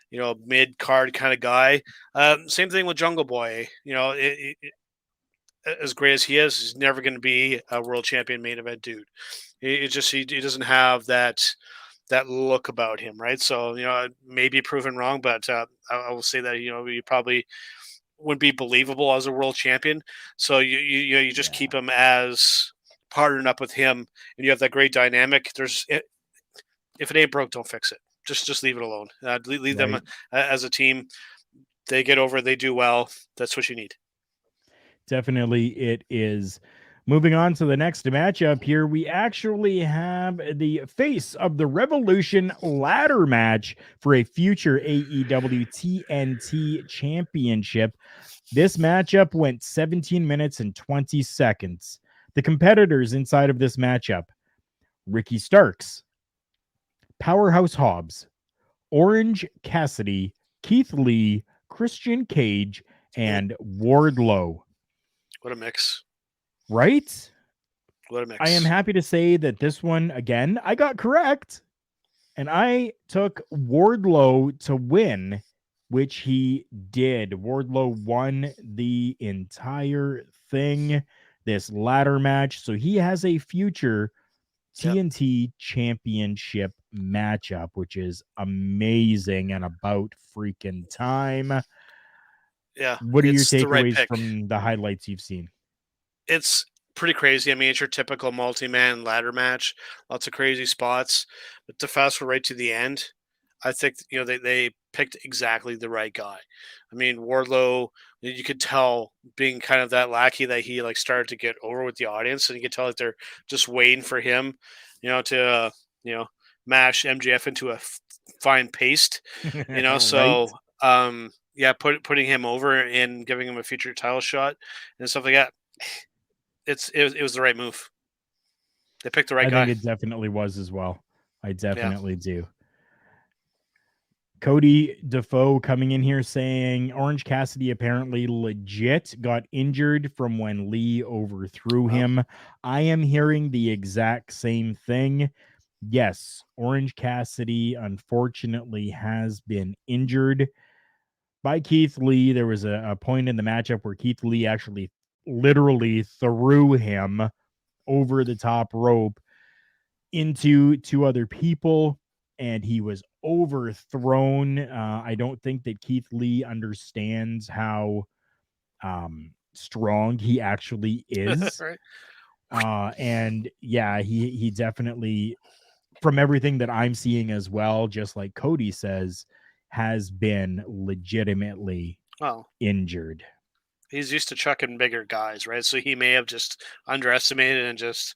mid-card kind of guy. Same thing with Jungle Boy. As great as he is, he's never going to be a world champion main event dude. He doesn't have that look about him, right? So, maybe proven wrong, but I will say that, he probably wouldn't be believable as a world champion. So you just keep him as partnered up with him, and you have that great dynamic. If it ain't broke, don't fix it. Just leave it alone. Leave them as a team. They get over. They do well. That's what you need. Definitely it is. Moving on to the next matchup here, we actually have the face of the Revolution ladder match for a future AEW TNT Championship. This matchup went 17 minutes and 20 seconds. The competitors inside of this matchup: Ricky Starks, Powerhouse Hobbs, Orange Cassidy, Keith Lee, Christian Cage, and Wardlow. What a mix. Right? What a mix. I am happy to say that this one, again, I got correct. And I took Wardlow to win, which he did. Wardlow won the entire thing, this ladder match. So he has a future TNT Championship matchup, which is amazing and about freaking time. Yeah. What are your takeaways from the highlights you've seen? It's pretty crazy. I mean, it's your typical multi-man ladder match, lots of crazy spots. But to fast forward right to the end, I think they picked exactly the right guy. I mean, Wardlow, you could tell being kind of that lackey that he started to get over with the audience, and you could tell that they're just waiting for him, to mash MJF into a fine paste, So putting him over and giving him a future title shot and stuff like that. It was the right move. They picked the right guy. I think it definitely was as well. I definitely do. Cody Defoe coming in here saying Orange Cassidy apparently legit got injured from when Lee overthrew him. I am hearing the exact same thing. Yes, Orange Cassidy unfortunately has been injured by Keith Lee. There was a point in the matchup where Keith Lee actually literally threw him over the top rope into two other people, and he was overthrown. I don't think that Keith Lee understands how strong he actually is. Right. And he definitely, from everything that I'm seeing as well, just like Cody says, has been legitimately injured. He's used to chucking bigger guys, right? So he may have just underestimated and just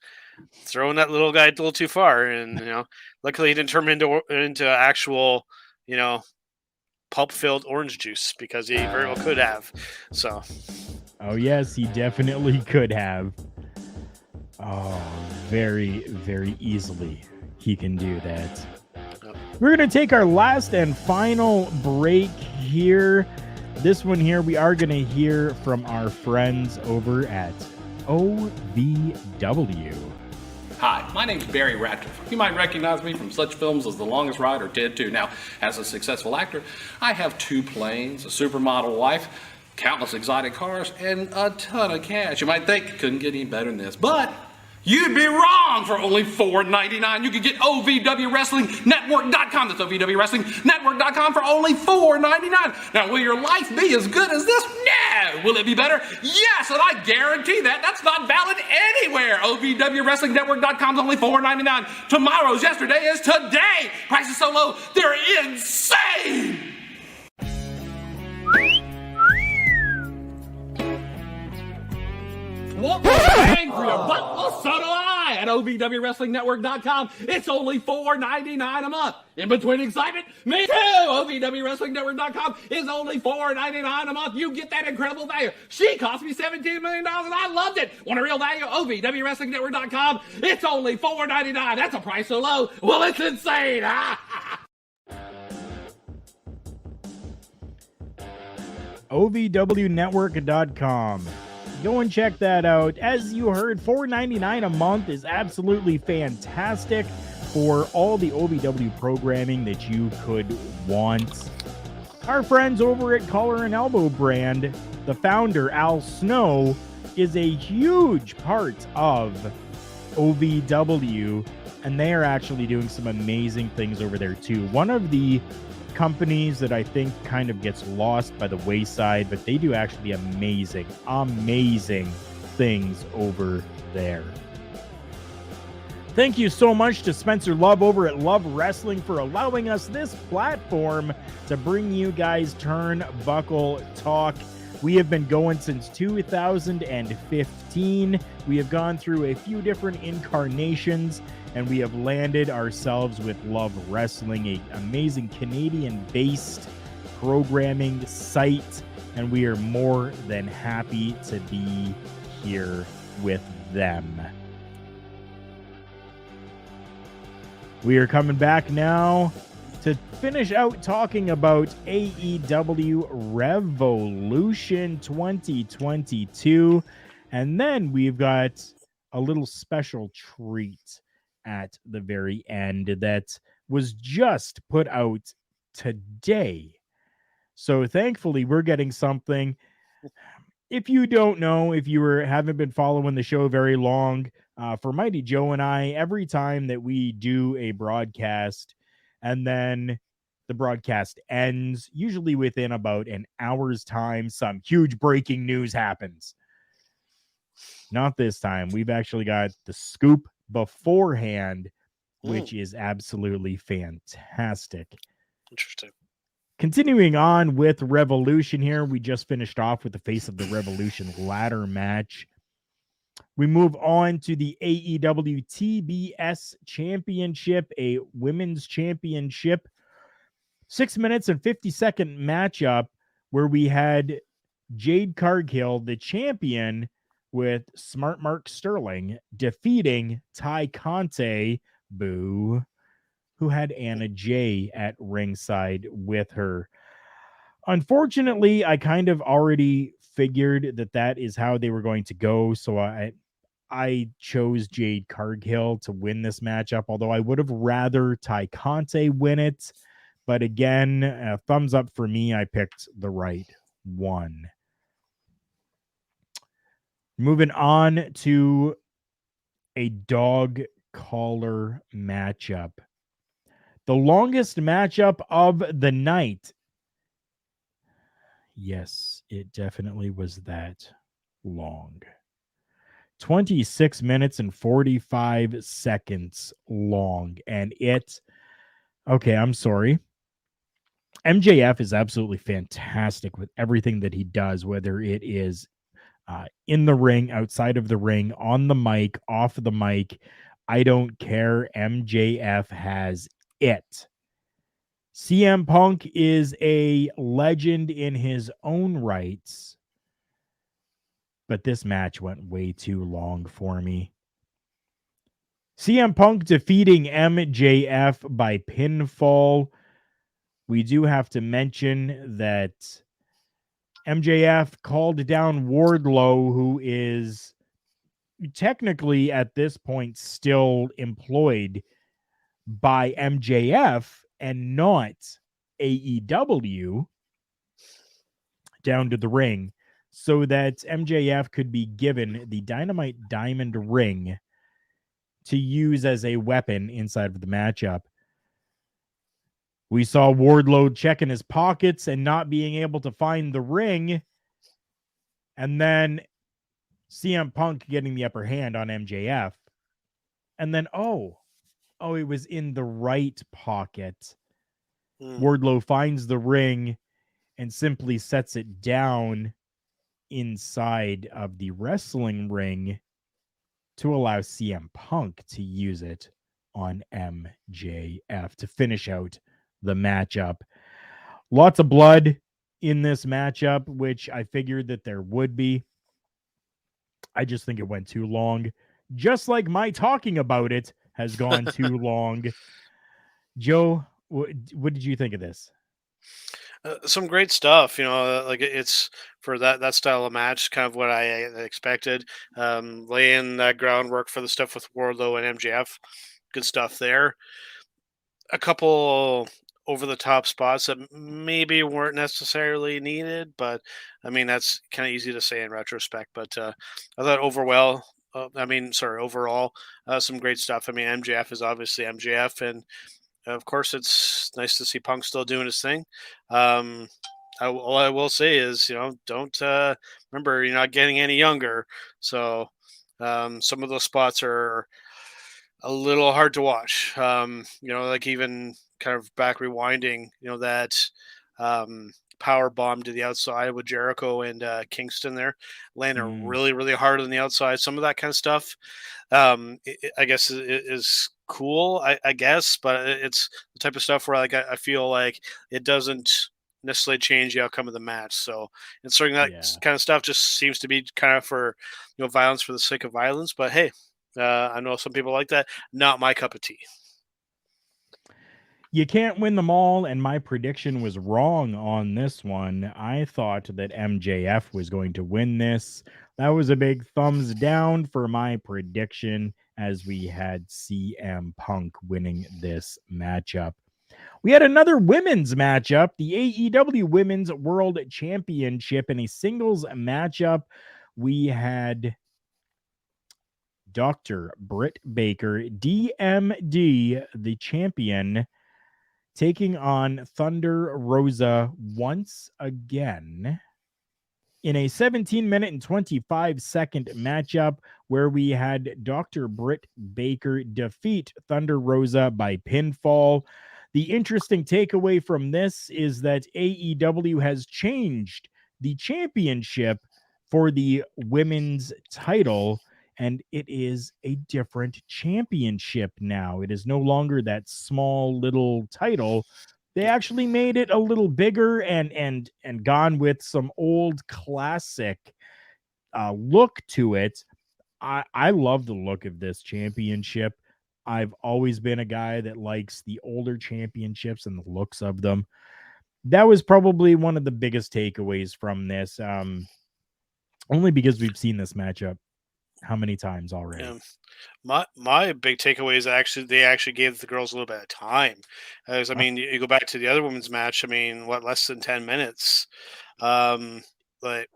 thrown that little guy a little too far. And luckily he didn't turn him into actual, pulp-filled orange juice, because he very well could have. So, oh yes, he definitely could have. Oh, very, very easily he can do that. Yep. We're going to take our last and final break here. This one here, we are going to hear from our friends over at OVW. Hi, my name's Barry Ratcliffe. You might recognize me from such films as The Longest Ride or Dead 2. Now, as a successful actor, I have 2 planes, a supermodel wife, countless exotic cars, and a ton of cash. You might think it couldn't get any better than this, but you'd be wrong. For only $4.99, you can get OVWWrestlingNetwork.com. That's OVWWrestlingNetwork.com for only $4.99. Now, will your life be as good as this? No. Will it be better? Yes, and I guarantee that. That's not valid anywhere. OVWWrestlingNetwork.com is only $4.99. Tomorrow's yesterday is today. Prices so low, they're insane. Want more bang for your buck? Well, so do I at OVWWrestlingNetwork.com. It's only $4.99 a month. In between excitement, me too. OVWWrestlingNetwork.com is only $4.99 a month. You get that incredible value. She cost me $17 million and I loved it. Want a real value? OVWWrestlingNetwork.com. It's only $4.99. That's a price so low. Well, it's insane. OVWNetwork.com. Go and check that out. As you heard, $4.99 a month is absolutely fantastic for all the OVW programming that you could want. Our friends over at Collar and Elbow brand, the founder, Al Snow, is a huge part of OVW, and they are actually doing some amazing things over there too. One of the companies that I think kind of gets lost by the wayside, but they do actually amazing things over there. Thank you so much to Spencer Love over at Love Wrestling for allowing us this platform to bring you guys Turnbuckle Talk. We have been going since 2015. We have gone through a few different incarnations, and we have landed ourselves with Love Wrestling, an amazing Canadian-based programming site, and we are more than happy to be here with them. We are coming back now to finish out talking about AEW Revolution 2022, and then we've got a little special treat at the very end that was just put out today. So thankfully we're getting something. If you don't know, if you haven't been following the show very long, for Mighty Joe and I, every time that we do a broadcast and then the broadcast ends, usually within about an hour's time, some huge breaking news happens. Not this time. We've actually got the scoop beforehand, which is absolutely fantastic. Interesting. Continuing on with Revolution here, we just finished off with the Face of the Revolution ladder match. We move on to the AEW TBS Championship, a women's championship, 6 minutes and 50-second matchup where we had Jade Cargill, the champion, with Smart Mark Sterling defeating Ty Conte, boo, who had Anna Jay at ringside with her. Unfortunately, I kind of already figured that is how they were going to go, so I chose Jade Cargill to win this matchup, although I would have rather Ty Conte win it. But again, thumbs up for me. I picked the right one. Moving on to a dog collar matchup. The longest matchup of the night. Yes, it definitely was that long. 26 minutes and 45 seconds long. And okay, I'm sorry. MJF is absolutely fantastic with everything that he does, whether it is in the ring, outside of the ring, on the mic, off the mic. I don't care. MJF has it. CM Punk is a legend in his own rights, but this match went way too long for me. CM Punk defeating MJF by pinfall. We do have to mention that MJF called down Wardlow, who is technically at this point still employed by MJF and not AEW, down to the ring so that MJF could be given the Dynamite Diamond ring to use as a weapon inside of the matchup. We saw Wardlow checking his pockets and not being able to find the ring. And then CM Punk getting the upper hand on MJF. And then, it was in the right pocket. Wardlow finds the ring and simply sets it down inside of the wrestling ring to allow CM Punk to use it on MJF to finish out the matchup. Lots of blood in this matchup, which I figured that there would be. I just think it went too long. Just like my talking about it has gone too long. Joe, what did you think of this? Some great stuff, like it's for that style of match, kind of what I expected. Laying that groundwork for the stuff with Wardlow and MJF, good stuff there. A couple over the top spots that maybe weren't necessarily needed, but I mean that's kind of easy to say in retrospect. But I thought overall, some great stuff. I mean, MJF is obviously MJF, and of course, it's nice to see Punk still doing his thing. All I will say is, don't remember you're not getting any younger. So some of those spots are a little hard to watch. Like even kind of back rewinding, that power bomb to the outside with Jericho and Kingston there, landing really, really hard on the outside. Some of that kind of stuff, I guess, is cool, I guess, but it's the type of stuff where I feel like it doesn't necessarily change the outcome of the match. So inserting that kind of stuff just seems to be kind of for violence for the sake of violence. But hey, I know some people like that. Not my cup of tea. You can't win them all, and my prediction was wrong on this one. I thought that MJF was going to win this. That was a big thumbs down for my prediction, as we had CM Punk winning this matchup. We had another women's matchup, the AEW Women's World Championship. In a singles matchup, we had Dr. Britt Baker, DMD, the champion, taking on Thunder Rosa once again in a 17-minute and 25-second matchup where we had Dr. Britt Baker defeat Thunder Rosa by pinfall. The interesting takeaway from this is that AEW has changed the championship for the women's title, and it is a different championship now. It is no longer that small little title. They actually made it a little bigger and gone with some old classic look to it. I love the look of this championship. I've always been a guy that likes the older championships and the looks of them. That was probably one of the biggest takeaways from this, only because we've seen this matchup how many times already. My big takeaway is they actually gave the girls a little bit of time. I mean, you go back to the other women's match. I mean, less than 10 minutes. But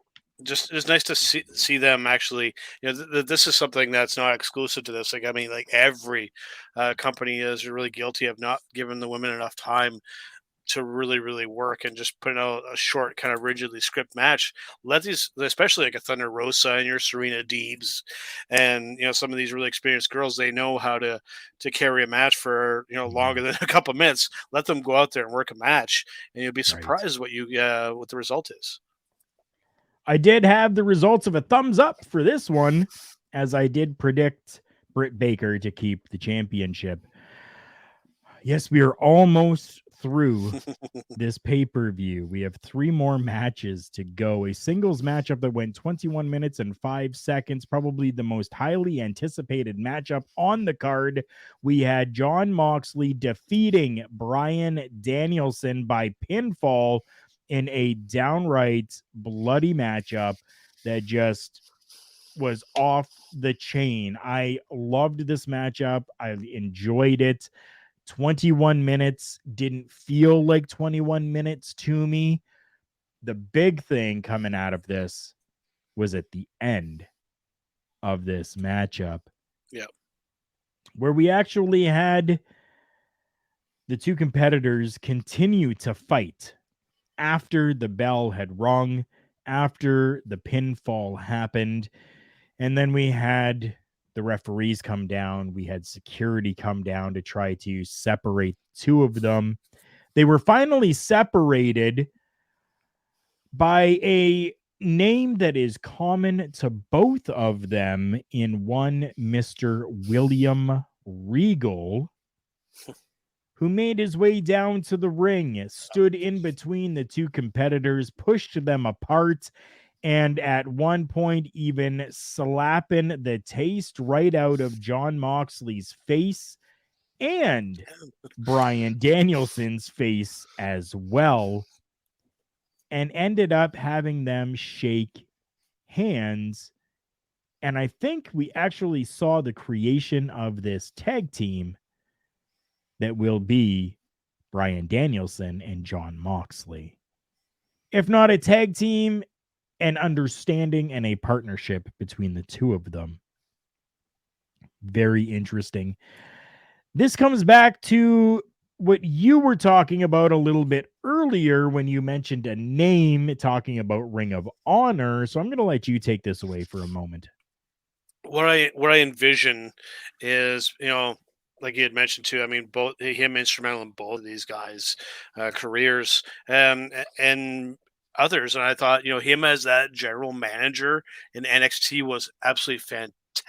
just it's nice to see them actually. This is something that's not exclusive to this. Every company is really guilty of not giving the women enough time to really, really work and just putting out a short, kind of rigidly script match. Let these, especially like a Thunder Rosa and your Serena Deebs, and some of these really experienced girls, they know how to carry a match for longer than a couple of minutes. Let them go out there and work a match, and you'll be surprised what the result is. I did have the results of a thumbs up for this one, as I did predict Britt Baker to keep the championship. Yes, we are almost through this pay-per-view. We have 3 more matches to go. A singles matchup that went 21 minutes and 5 seconds, probably the most highly anticipated matchup on the card. We had Jon Moxley defeating Bryan Danielson by pinfall in a downright bloody matchup that just was off the chain. I loved this matchup. I enjoyed it. 21 minutes didn't feel like 21 minutes to me. The big thing coming out of this was at the end of this matchup. Yep. Where we actually had the two competitors continue to fight after the bell had rung, after the pinfall happened. And then we had the referees come down. We had security come down to try to separate two of them. They were finally separated by a name that is common to both of them in one Mr. William Regal, who made his way down to the ring, stood in between the two competitors, pushed them apart, and at one point even slapping the taste right out of Jon Moxley's face and Bryan Danielson's face as well, and ended up having them shake hands. And I think we actually saw the creation of this tag team that will be Bryan Danielson and Jon Moxley. If not a tag team, an understanding and a partnership between the two of them. Very interesting. This comes back to what you were talking about a little bit earlier when you mentioned a name, talking about Ring of Honor. So I'm going to let you take this away for a moment. What I envision is, like you had mentioned too, I mean, both him instrumental in both of these guys' careers, and others. And I thought, him as that general manager in NXT was absolutely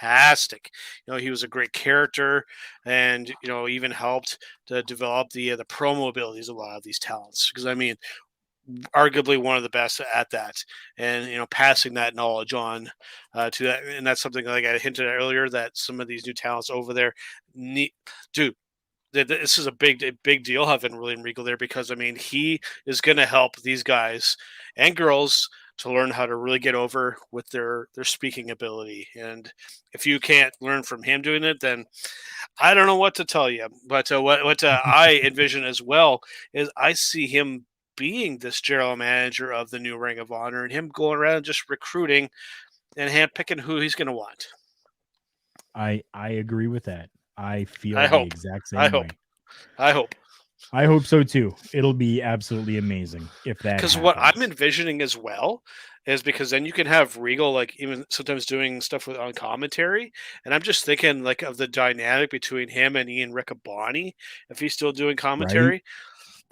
fantastic. He was a great character, and even helped to develop the promo abilities of a lot of these talents. Because I mean, arguably one of the best at that, and passing that knowledge on to that. And that's something like I hinted at earlier, that some of these new talents over there need. Dude, this is a big deal having William Regal there, because I mean, he is going to help these guys and girls to learn how to really get over with their speaking ability. And if you can't learn from him doing it, then I don't know what to tell you. But what I envision as well is I see him being this general manager of the new Ring of Honor, and him going around just recruiting and handpicking who he's going to want. I agree with that. I feel the exact same way. I hope. I hope so too. It'll be absolutely amazing if that happens. Because what I'm envisioning as well is, because then you can have Regal like even sometimes doing stuff on commentary, and I'm just thinking like of the dynamic between him and Ian Riccaboni if he's still doing commentary.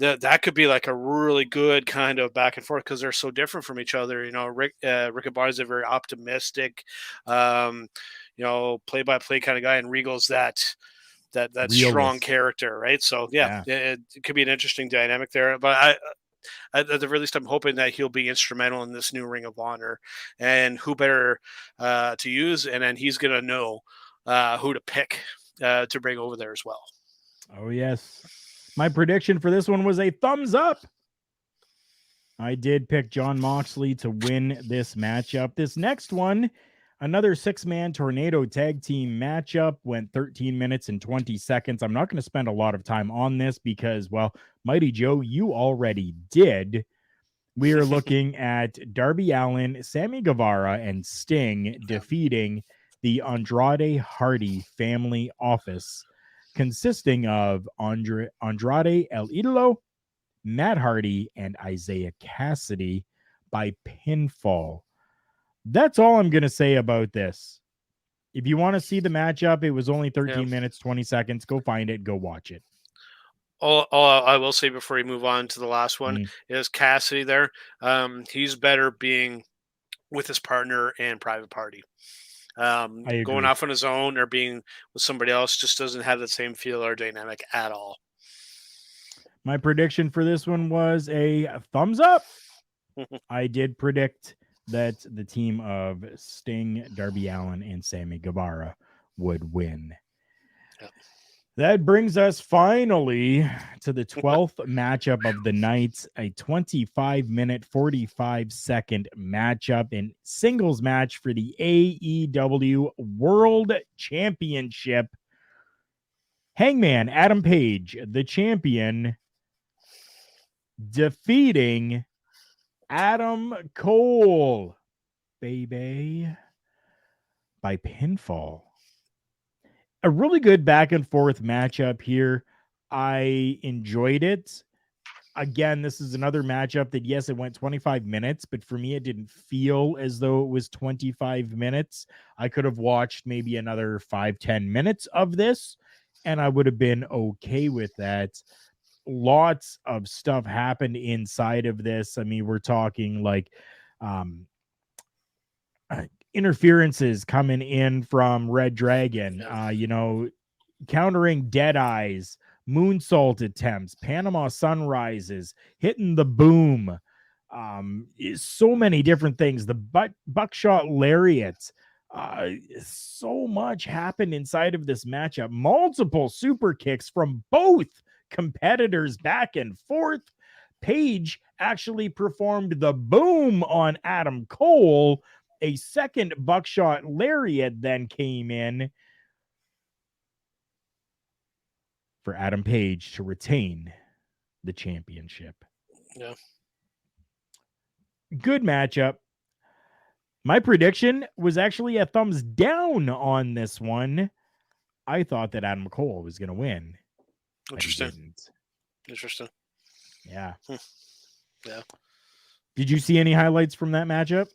Right? That could be like a really good kind of back and forth, because they're so different from each other. Riccaboni is a very optimistic, play-by-play kind of guy, and Regal's that strong character, right? So yeah. It could be an interesting dynamic there. But at the very least, I'm hoping that he'll be instrumental in this new Ring of Honor, and who better to use, and then he's gonna know who to pick to bring over there as well. Oh yes. My prediction for this one was a thumbs up. I did pick Jon Moxley to win this matchup. This next one, another 6-man tornado tag team matchup, went 13 minutes and 20 seconds. I'm not going to spend a lot of time on this because, well, Mighty Joe, you already did. We are looking at Darby Allin, Sammy Guevara, and Sting defeating the Andrade Hardy family office, consisting of Andrade El Idolo, Matt Hardy, and Isaiah Cassidy by pinfall. That's all I'm going to say about this. If you want to see the matchup, it was only 13 minutes, 20 seconds. Go find it. Go watch it. All I will say before we move on to the last one is Cassidy there. He's better being with his partner and Private Party. Going off on his own or being with somebody else just doesn't have the same feel or dynamic at all. My prediction for this one was a thumbs up. I did predict that the team of Sting, Darby Allin, and Sammy Guevara would win. Yep. That brings us finally to the 12th matchup of the night, a 25-minute, 45-second matchup in singles match for the AEW World Championship. Hangman Adam Page, the champion, defeating Adam Cole, baby, by pinfall. A really good back and forth matchup here. I enjoyed it. Again, this is another matchup that, yes, it went 25 minutes, but for me, it didn't feel as though it was 25 minutes. I could have watched maybe another 5-10 minutes of this, and I would have been okay with that. Lots of stuff happened inside of this. I mean, we're talking like interferences coming in from Red Dragon, countering Dead Eyes, moonsault attempts, Panama Sunrises, hitting the boom. So many different things. The buckshot lariat. So much happened inside of this matchup. Multiple super kicks from both competitors back and forth. Page actually performed the boom on Adam Cole. A second buckshot lariat then came in for Adam Page to retain the championship. Yeah. Good matchup. My prediction was actually a thumbs down on this one. I thought that Adam Cole was going to win. Interesting. Yeah. Yeah. Did you see any highlights from that matchup?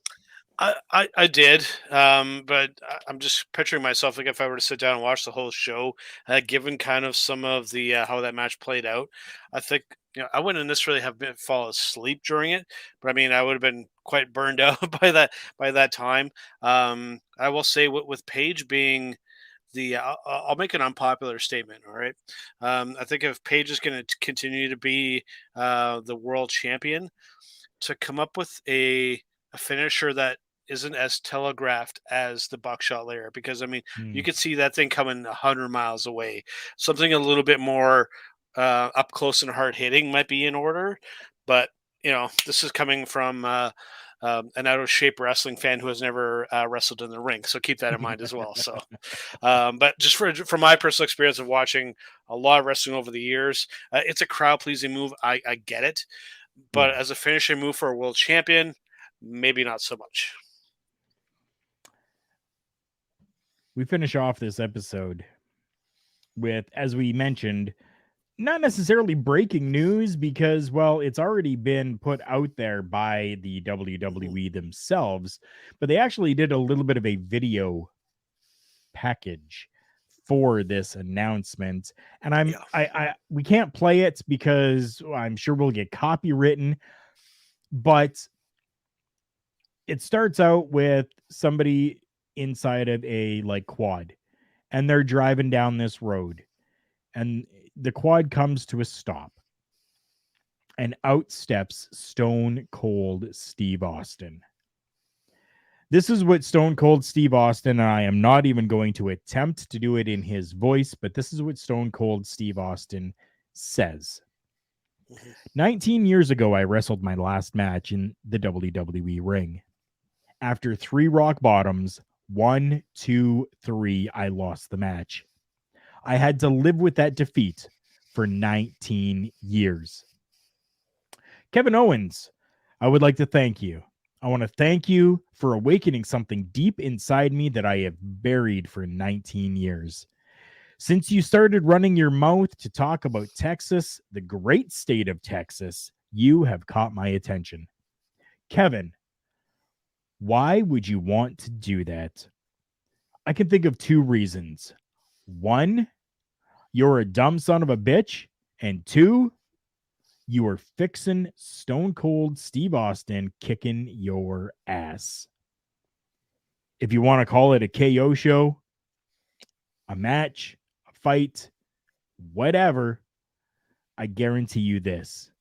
I did, but I'm just picturing myself like if I were to sit down and watch the whole show, given kind of some of the how that match played out, I think I wouldn't necessarily have fall asleep during it, but I mean I would have been quite burned out by that time. I will say with Paige being I'll make an unpopular statement. All right. I think if Paige is going to continue to be the world champion, to come up with a finisher that isn't as telegraphed as the buckshot layer, because I mean you could see that thing coming 100 miles away. Something a little bit more up close and hard hitting might be in order, but this is coming from an out of shape wrestling fan who has never wrestled in the ring, so keep that in mind as well. So but just from my personal experience of watching a lot of wrestling over the years, it's a crowd pleasing move. I get it, but as a finishing move for a world champion, maybe not so much. We finish off this episode with, as we mentioned, not necessarily breaking news because, well, it's already been put out there by the WWE themselves, but they actually did a little bit of a video package for this announcement. And we can't play it because I'm sure we'll get copywritten, but it starts out with somebody inside of a quad, and they're driving down this road, and the quad comes to a stop, and out steps Stone Cold Steve Austin. This is what Stone Cold Steve Austin, and I am not even going to attempt to do it in his voice, but this is what Stone Cold Steve Austin says. 19 years ago, I wrestled my last match in the WWE ring. After 3 rock bottoms, 1, 2, 3, I lost the match. I had to live with that defeat for 19 years. Kevin Owens, I would like to thank you. I want to thank you for awakening something deep inside me that I have buried for 19 years. Since you started running your mouth to talk about Texas, the great state of Texas, you have caught my attention. Kevin, why would you want to do that? I can think of 2 reasons. 1, you're a dumb son of a bitch. And 2, you are fixing Stone Cold Steve Austin kicking your ass. If you want to call it a KO show, a match, a fight, whatever, I guarantee you this.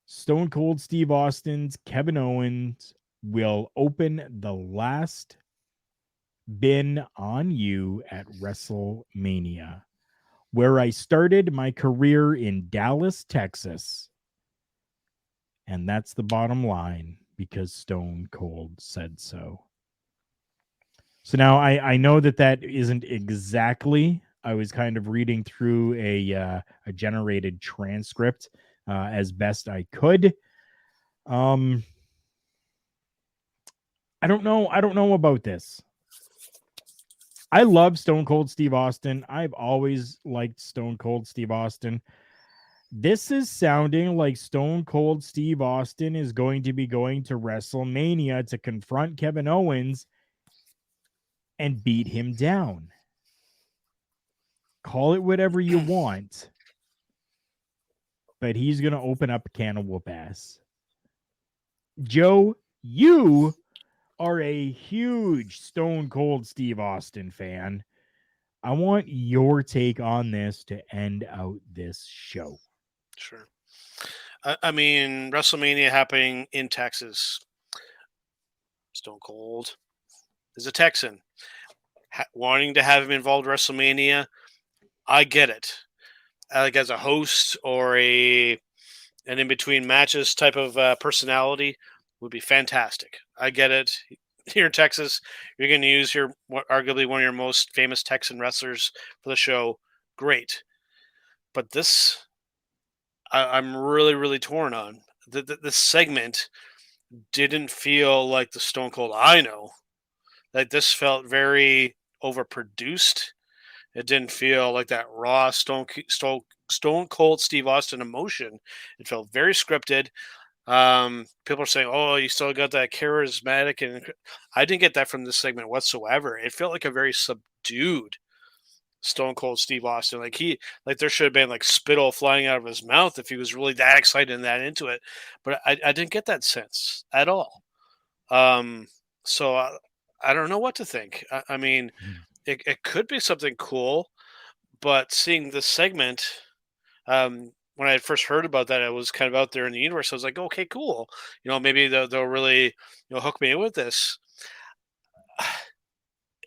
Stone Cold Steve Austin's Kevin Owens will open the last bin on you at WrestleMania, where I started my career in Dallas, Texas. And that's the bottom line, because Stone Cold said so. So now I know that isn't exactly. I was kind of reading through a generated transcript as best I could. I don't know about this. I love Stone Cold Steve Austin. I've always liked Stone Cold Steve Austin. This is sounding like Stone Cold Steve Austin is going to be going to WrestleMania to confront Kevin Owens and beat him down. Call it whatever you want, but he's going to open up a can of whoop ass. Joe, you are a huge Stone Cold Steve Austin fan. I want your take on this to end out this show. Sure. I mean, WrestleMania happening in Texas. Stone Cold is a Texan. Wanting to have him involved in WrestleMania, I get it. Like as a host or an in-between matches type of personality would be fantastic. I get it. Here in Texas, you're going to use arguably one of your most famous Texan wrestlers for the show. Great. But this, I'm really, really torn on. This segment didn't feel like the Stone Cold I know. Like this felt very overproduced. It didn't feel like that raw Stone Cold Steve Austin emotion. It felt very scripted. People are saying, "Oh, you still got that charismatic," and I didn't get that from this segment whatsoever. It felt like a very subdued Stone Cold Steve Austin. Like there should have been like spittle flying out of his mouth if he was really that excited and that into it. But I didn't get that sense at all. So I don't know what to think. I mean, it could be something cool, but seeing this segment, when I had first heard about that, I was kind of out there in the universe. I was like, okay, cool. Maybe they'll really, hook me in with this.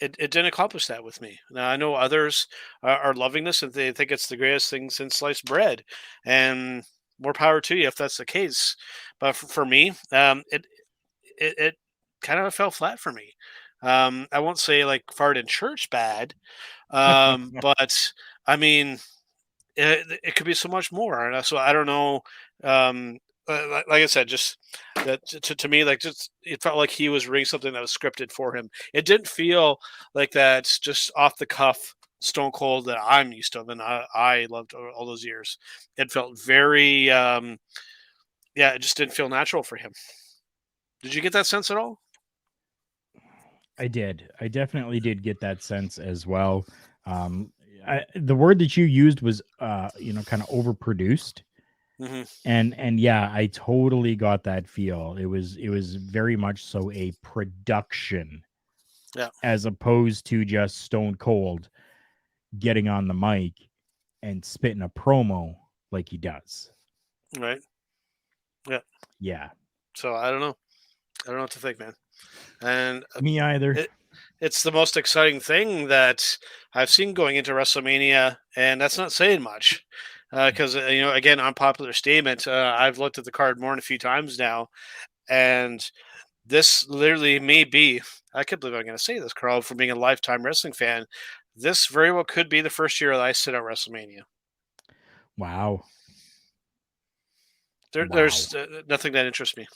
It didn't accomplish that with me. Now, I know others are loving this and they think it's the greatest thing since sliced bread, and more power to you if that's the case. But for me, it kind of fell flat for me. I won't say like fart in church bad, but I mean, it could be so much more. And so I don't know. Like I said, just that to me, like just it felt like he was reading something that was scripted for him. It didn't feel like that just off the cuff Stone Cold that I'm used to and I loved all those years. It felt very, it just didn't feel natural for him. Did you get that sense at all? I did. I definitely did get that sense as well. The word that you used was, kind of overproduced. Mm-hmm. And yeah, I totally got that feel. It was very much so a production, as opposed to just Stone Cold getting on the mic and spitting a promo like he does. Right. Yeah. Yeah. So I don't know what to think, man. And me either. It's the most exciting thing that I've seen going into WrestleMania, and that's not saying much. Because, again, unpopular statement, I've looked at the card more than a few times now, and this literally may be, I can't believe I'm going to say this, Karl, for being a lifetime wrestling fan, this very well could be the first year that I sit at WrestleMania. Wow. There's nothing that interests me.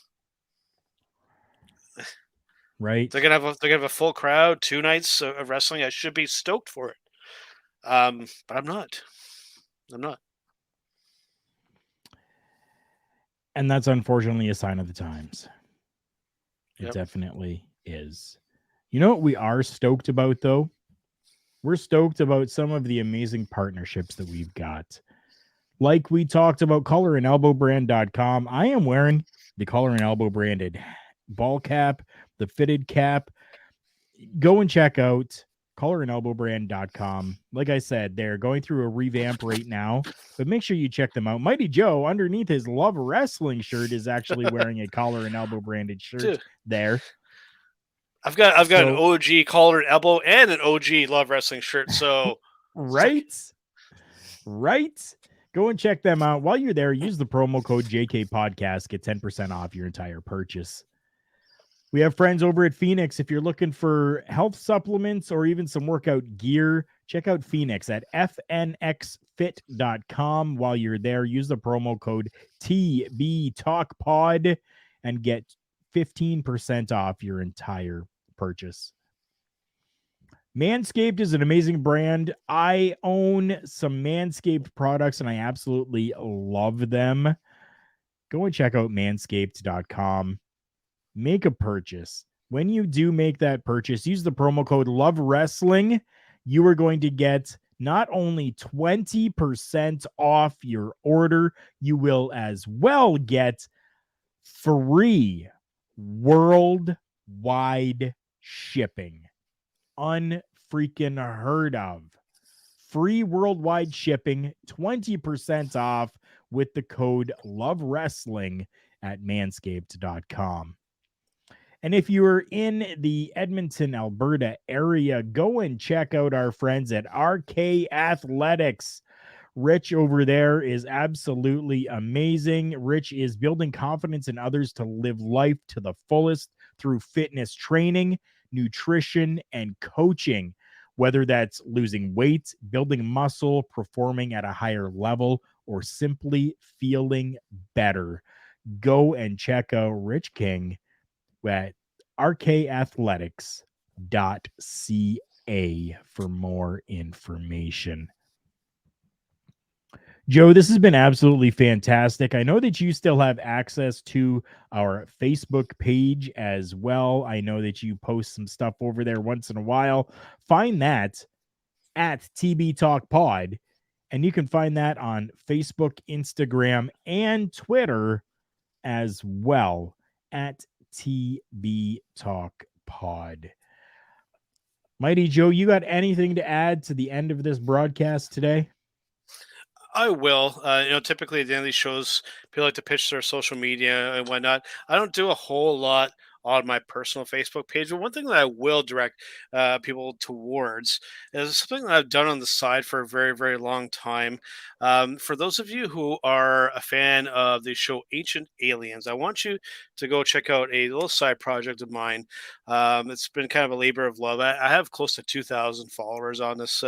Right. They're gonna have a full crowd, 2 nights of wrestling. I should be stoked for it. But I'm not. And that's unfortunately a sign of the times. It Yep. definitely is. You know what we are stoked about, though? We're stoked about some of the amazing partnerships that we've got. Like we talked about, collarandelbowbrand.com. I am wearing the Collar and Elbow branded ball cap, the fitted cap. Go and check out collarandelbowbrand.com. Like I said, they're going through a revamp right now, but make sure you check them out. Mighty Joe, underneath his Love Wrestling shirt, is actually wearing a Collar and Elbow branded shirt. Dude, there. I've got an OG Collar and Elbow and an OG Love Wrestling shirt. So right. Go and check them out. While you're there, use the promo code JK Podcast. Get 10% off your entire purchase. We have friends over at Phoenix. If you're looking for health supplements or even some workout gear, check out Phoenix at fnxfit.com. While you're there, use the promo code TBTalkPod and get 15% off your entire purchase. Manscaped is an amazing brand. I own some Manscaped products and I absolutely love them. Go and check out manscaped.com. Make a purchase. When you do make that purchase, use the promo code LOVEWrestling. You are going to get not only 20% off your order, you will as well get free worldwide shipping. Unfreaking heard of. Free worldwide shipping, 20% off with the code LOVEWrestling at manscaped.com. And if you're in the Edmonton, Alberta area, go and check out our friends at RK Athletics. Rich over there is absolutely amazing. Rich is building confidence in others to live life to the fullest through fitness training, nutrition, and coaching, whether that's losing weight, building muscle, performing at a higher level, or simply feeling better. Go and check out Rich King at rkathletics.ca for more information. Joe, this has been absolutely fantastic. I know that you still have access to our Facebook page as well. I know that you post some stuff over there once in a while. Find that at TB Talk Pod, and you can find that on Facebook, Instagram, and Twitter as well at TB Talk Pod. Mighty Joe, you got anything to add to the end of this broadcast today? I will. Typically at the end of these shows, people like to pitch their social media and whatnot. I don't do a whole lot on my personal Facebook page, but one thing that I will direct people towards is something that I've done on the side for a very, very long time. For those of you who are a fan of the show Ancient Aliens, I want you to go check out a little side project of mine. It's been kind of a labor of love. I have close to 2,000 followers on this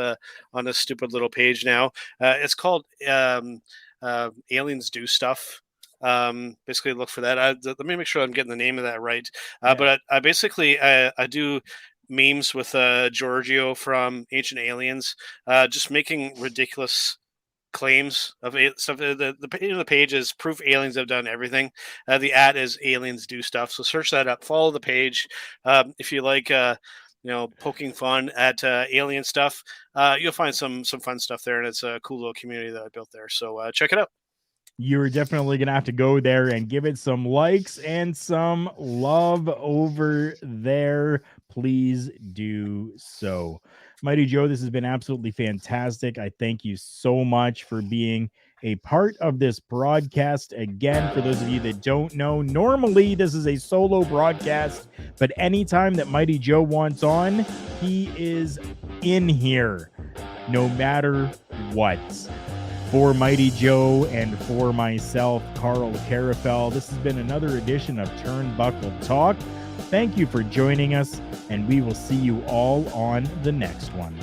stupid little page now. It's called Aliens Do Stuff. Basically look for that. Let me make sure I'm getting the name of that right. But I basically do memes with Giorgio from Ancient Aliens, just making ridiculous claims of stuff. The page is proof aliens have done everything. The @ is Aliens Do Stuff. So search that up. Follow the page. If you like, poking fun at alien stuff, you'll find some fun stuff there, and it's a cool little community that I built there. So check it out. You're definitely going to have to go there and give it some likes and some love over there. Please do so. Mighty Joe, this has been absolutely fantastic. I thank you so much for being a part of this broadcast. Again, for those of you that don't know, normally this is a solo broadcast, but anytime that Mighty Joe wants on, he is in here, no matter what. For Mighty Joe and for myself, Karl Karufel, this has been another edition of Turnbuckle Talk. Thank you for joining us, and we will see you all on the next one.